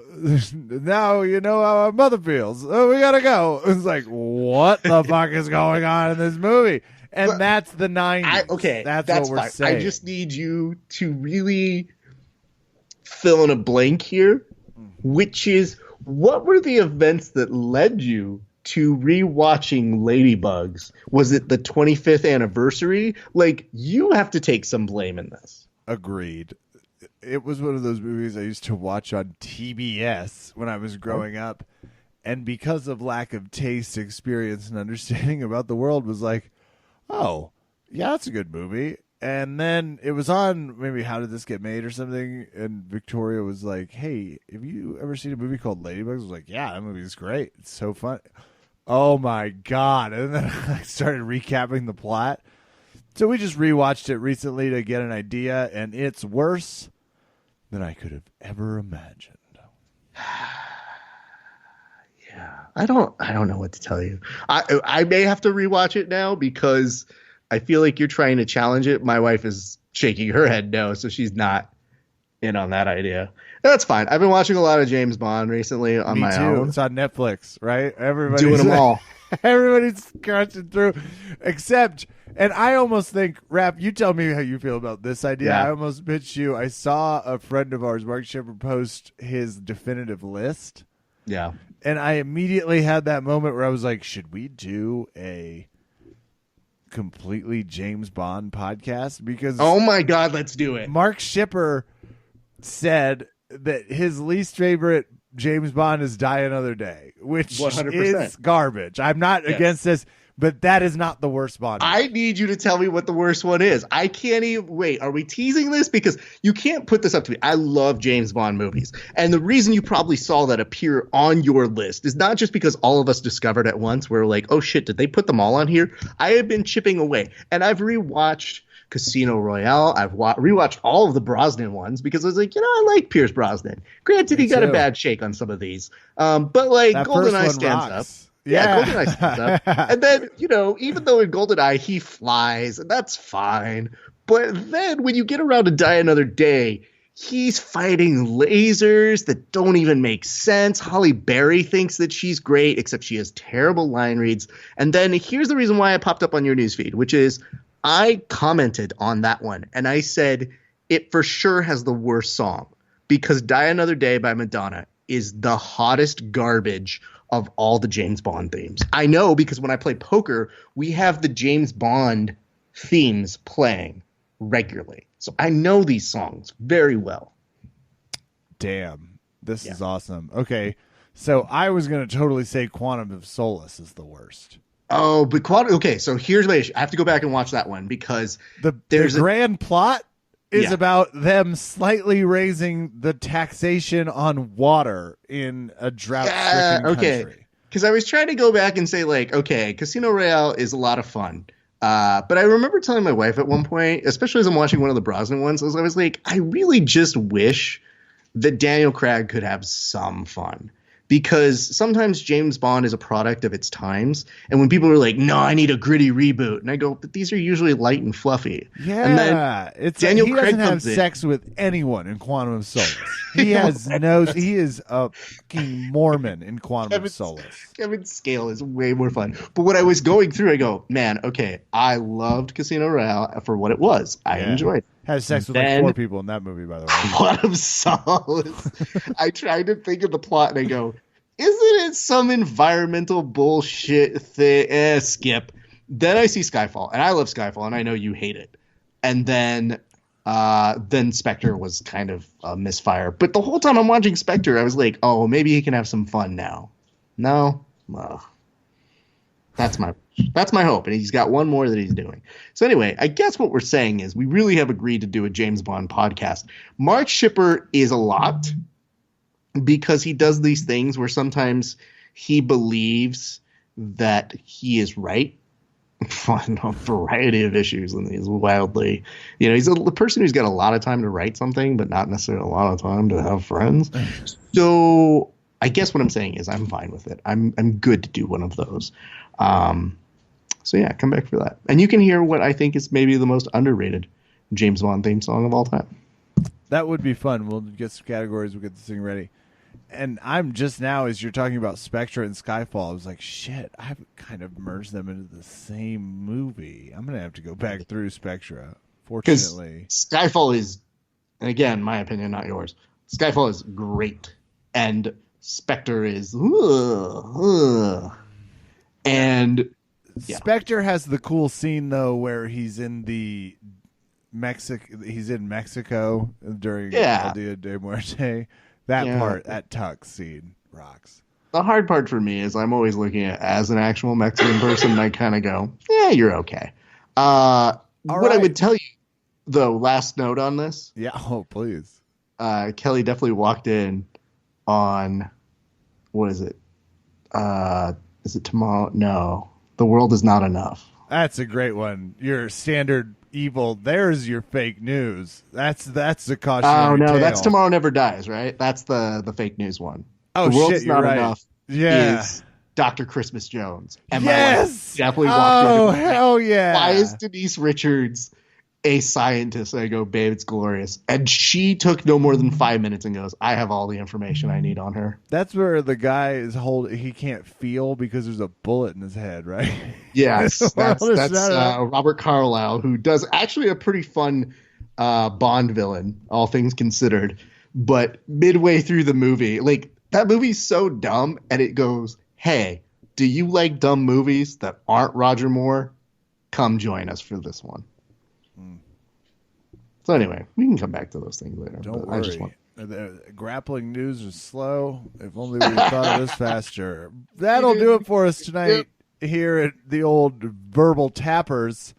Now you know how our mother feels. Oh, we got to go. It's like, what the fuck is going on in this movie? And but that's the 90s. That's what we're fine. saying. I just need you to really fill in a blank here, which is... What were the events that led you to rewatching Ladybugs? Was it the 25th anniversary? You have to take some blame in this. Agreed. It was one of those movies I used to watch on TBS when I was growing up. And because of lack of taste, experience, and understanding about the world was like, oh, yeah, that's a good movie. And then it was on maybe How Did This Get Made or something, and Victoria was like, hey, have you ever seen a movie called Ladybugs? I was like, yeah, that movie's great. It's so fun. Oh, my God. And then I started recapping the plot. So we just rewatched it recently to get an idea, and it's worse than I could have ever imagined. Yeah, I don't know what to tell you. I may have to rewatch it now because... I feel like you're trying to challenge it. My wife is shaking her head no, so she's not in on that idea. That's fine. I've been watching a lot of James Bond recently on my own. It's on Netflix, right? Everybody's doing them all. Everybody's crunching through, except, and I almost think, Rap, you tell me how you feel about this idea. Yeah. I almost pitched you. I saw a friend of ours, Mark Shepard, post his definitive list. Yeah. And I immediately had that moment where I was like, should we do a completely James Bond podcast? Because oh my God, let's do it. Mark Shipper said that his least favorite James Bond is Die Another Day, which 100%. Is garbage. I'm not against this, but that is not the worst Bond movie. I need you to tell me what the worst one is. I can't even wait. Are we teasing this? Because you can't put this up to me. I love James Bond movies. And the reason you probably saw that appear on your list is not just because all of us discovered at once. We're like, oh shit, did they put them all on here? I have been chipping away. And I've rewatched Casino Royale. I've rewatched all of the Brosnan ones because I was like, I like Pierce Brosnan. Granted, he got a bad shake on some of these. But GoldenEye stands up. Yeah, GoldenEye stands up. And then, even though in GoldenEye he flies, and that's fine. But then when you get around to Die Another Day, he's fighting lasers that don't even make sense. Halle Berry thinks that she's great, except she has terrible line reads. And then here's the reason why I popped up on your newsfeed, which is I commented on that one, and I said it for sure has the worst song because Die Another Day by Madonna is the hottest garbage of all the James Bond themes. I know because when I play poker, we have the James Bond themes playing regularly. So I know these songs very well. Damn. This is awesome. Okay. So I was going to totally say Quantum of Solace is the worst. Oh, but okay, so here's my issue. I have to go back and watch that one because the there's grand plot is about them slightly raising the taxation on water in a drought-stricken country. Because I was trying to go back and say, like, okay, Casino Royale is a lot of fun. But I remember telling my wife at one point, especially as I'm watching one of the Brosnan ones, I was like, I really just wish that Daniel Craig could have some fun. Because sometimes James Bond is a product of its times. And when people are like, no, I need a gritty reboot. And I go, but these are usually light and fluffy. Yeah. And then it's Daniel he Craig doesn't have comes in. sex with anyone in Quantum of Solace. He he is a fucking Mormon in Quantum of Solace. Kevin's scale is way more fun. But when I was going through, I go, man, okay, I loved Casino Royale for what it was. I enjoyed it. Has sex with like 4 people in that movie, by the way. Quantum Solace. I tried to think of the plot and I go, isn't it some environmental bullshit thing? Skip. Then I see Skyfall, and I love Skyfall, and I know you hate it. And then Spectre was kind of a misfire. But the whole time I'm watching Spectre, I was like, oh, maybe he can have some fun now. No? Well, that's my hope, and he's got one more that he's doing. So anyway, I guess what we're saying is we really have agreed to do a James Bond podcast. Mark Shipper is a lot because he does these things where sometimes he believes that he is right on a variety of issues, and he's wildly, he's a person who's got a lot of time to write something, but not necessarily a lot of time to have friends. So I guess what I'm saying is I'm fine with it. I'm good to do one of those. So yeah, come back for that. And you can hear what I think is maybe the most underrated James Bond theme song of all time. That would be fun. We'll get some categories. We'll get this thing ready. And I'm just now, as you're talking about Spectre and Skyfall, I was like, shit, I've kind of merged them into the same movie. I'm going to have to go back through Spectre, fortunately. Skyfall is, and again, my opinion, not yours, Skyfall is great. And Spectre is, and yeah. Spectre has the cool scene, though, where he's in Mexico during El Dia de Muerte. That part, that tux scene rocks. The hard part for me is I'm always looking at as an actual Mexican person, and I kind of go, yeah, you're okay. What I would tell you, though, last note on this. Yeah, oh, please. Kelly definitely walked in on, what is it? Is it tomorrow? No. The World Is Not Enough. That's a great one. Your standard evil. There's your fake news. That's the cautionary Oh no, tale. that's Tomorrow Never Dies, right? That's the fake news one. Oh The World shit, Is you're Not right. Enough is Dr. Christmas Jones. And yes, definitely walked in. Oh hell yeah! Why is Denise Richards a scientist? And I go, babe, it's glorious. And she took no more than 5 minutes and goes, I have all the information I need on her. That's where the guy is he can't feel because there's a bullet in his head, right? Yes, that's Robert Carlyle, who does actually a pretty fun Bond villain, all things considered. But midway through the movie, like, that movie's so dumb, and it goes, hey, do you like dumb movies that aren't Roger Moore? Come join us for this one. So anyway, we can come back to those things later. Don't worry. The grappling news is slow. If only we thought of this faster. That'll do it for us tonight here at the old Verbal Tappers.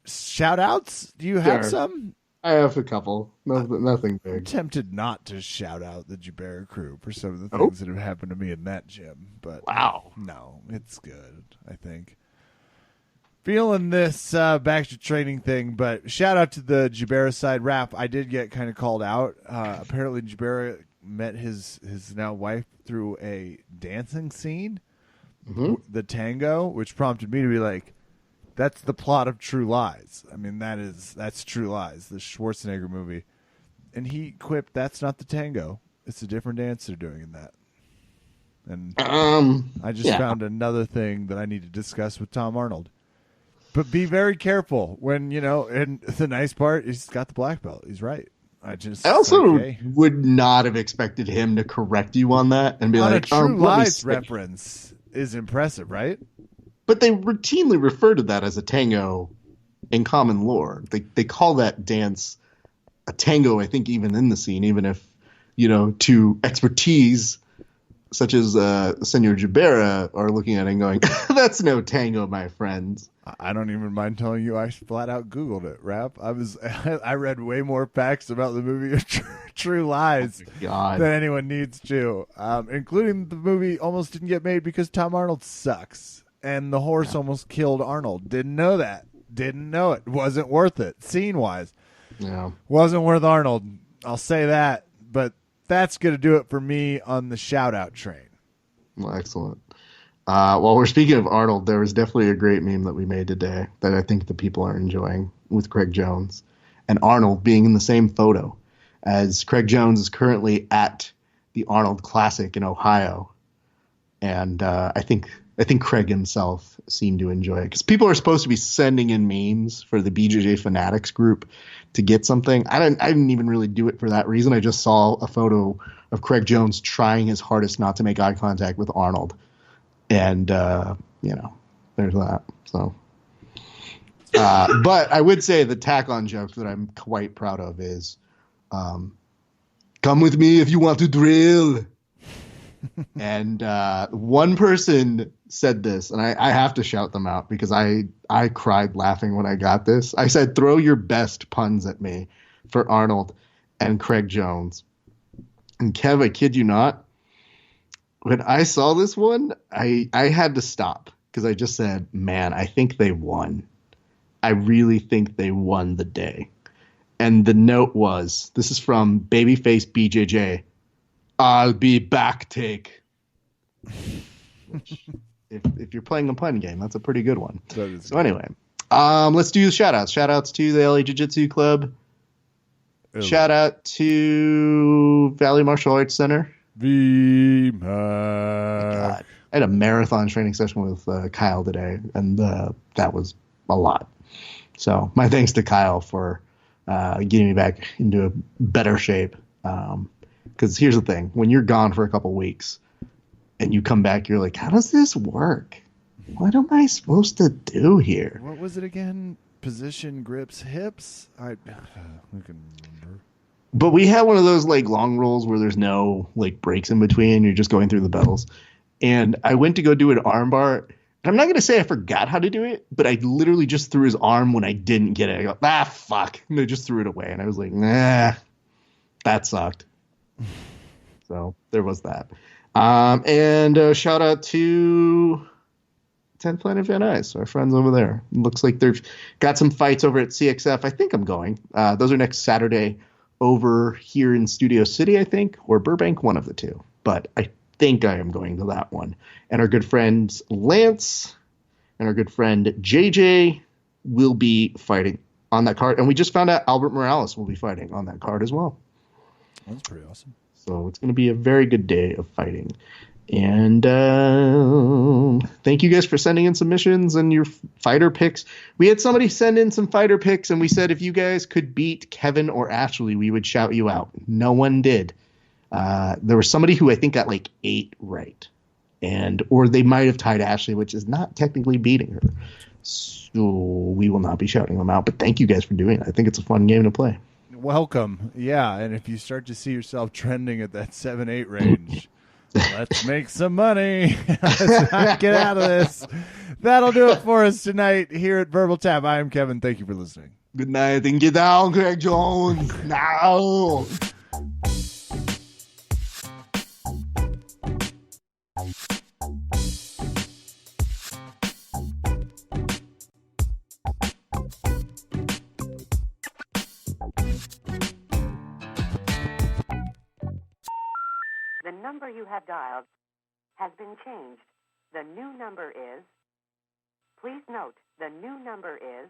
Shout outs? Do you have some? I have a couple. Nothing big. I'm tempted not to shout out the Jabera crew for some of the things that have happened to me in that gym. But no, it's good, I think. Feeling this back to training thing, but shout out to the Jabera side. Rap, I did get kind of called out. Apparently, Jabera met his now wife through a dancing scene, the tango, which prompted me to be like, that's the plot of True Lies. I mean, that's True Lies, the Schwarzenegger movie. And he quipped, that's not the tango. It's a different dance they're doing in that. And I just found another thing that I need to discuss with Tom Arnold. But be very careful when, and the nice part is he's got the black belt. He's right. I also would not have expected him to correct you on that and be like, a True Lies reference is impressive, right? But they routinely refer to that as a tango in common lore. They call that dance a tango, I think, even in the scene, even if, to expertise, such as Senor Jabera, are looking at it and going, "That's no tango, my friends." I don't even mind telling you, I flat out Googled it. Rap. I read way more facts about the movie True Lies than anyone needs to, including the movie almost didn't get made because Tom Arnold sucks, and the horse almost killed Arnold. Didn't know that. Didn't know it. Wasn't worth it. Scene wise, wasn't worth Arnold. I'll say that. But that's gonna do it for me on the shout out train. Well, excellent. While we're speaking of Arnold, there was definitely a great meme that we made today that I think the people are enjoying with Craig Jones and Arnold being in the same photo, as Craig Jones is currently at the Arnold Classic in Ohio. And I think Craig himself seemed to enjoy it because people are supposed to be sending in memes for the BJJ Fanatics group to get something. I didn't even really do it for that reason. I just saw a photo of Craig Jones trying his hardest not to make eye contact with Arnold. And, there's that. So, but I would say the tack-on joke that I'm quite proud of is, come with me if you want to drill. And one person said this, and I have to shout them out because I cried laughing when I got this. I said, throw your best puns at me for Arnold and Craig Jones. And Kev, I kid you not, when I saw this one, I had to stop because I just said, man, I think they won. I really think they won the day. And the note was, this is from Babyface BJJ. I'll be back, take. Which, if you're playing a pun game, that's a pretty good one. So anyway, let's do the shout-outs. Shout-outs to the LA Jiu-Jitsu Club. Shout out to Valley Martial Arts Center. VMAC. I had a marathon training session with Kyle today, and that was a lot. So my thanks to Kyle for getting me back into a better shape. Because here's the thing. When you're gone for a couple weeks and you come back, you're like, how does this work? What am I supposed to do here? What was it again? Position, grips, hips? I can remember. But we had one of those like long rolls where there's no like breaks in between. You're just going through the bells. And I went to go do an arm bar. And I'm not going to say I forgot how to do it, but I literally just threw his arm when I didn't get it. I go, fuck. And I just threw it away. And I was like, nah, that sucked. So there was that. And shout out to 10th Planet Van Nuys, our friends over there. Looks like they've got some fights over at CXF. I think I'm going. Those are next Saturday over here in Studio City, I think, or Burbank, one of the two. But I think I am going to that one. And our good friends Lance and our good friend JJ will be fighting on that card. And we just found out Albert Morales will be fighting on that card as well. That's pretty awesome. So it's going to be a very good day of fighting. And thank you guys for sending in submissions and your fighter picks. We had somebody send in some fighter picks, and we said if you guys could beat Kevin or Ashley, we would shout you out. No one did. There was somebody who I think got like 8 right. Or they might have tied Ashley, which is not technically beating her. So we will not be shouting them out. But thank you guys for doing it. I think it's a fun game to play. Welcome. Yeah, and if you start to see yourself trending at that 7-8 range, let's make some money. Let's not get out of this. That'll do it for us tonight here at Verbal Tap. I am Kevin. Thank you for listening. Good night and get down, Craig Jones. Now. The number you have dialed has been changed. The new number is... Please note, the new number is...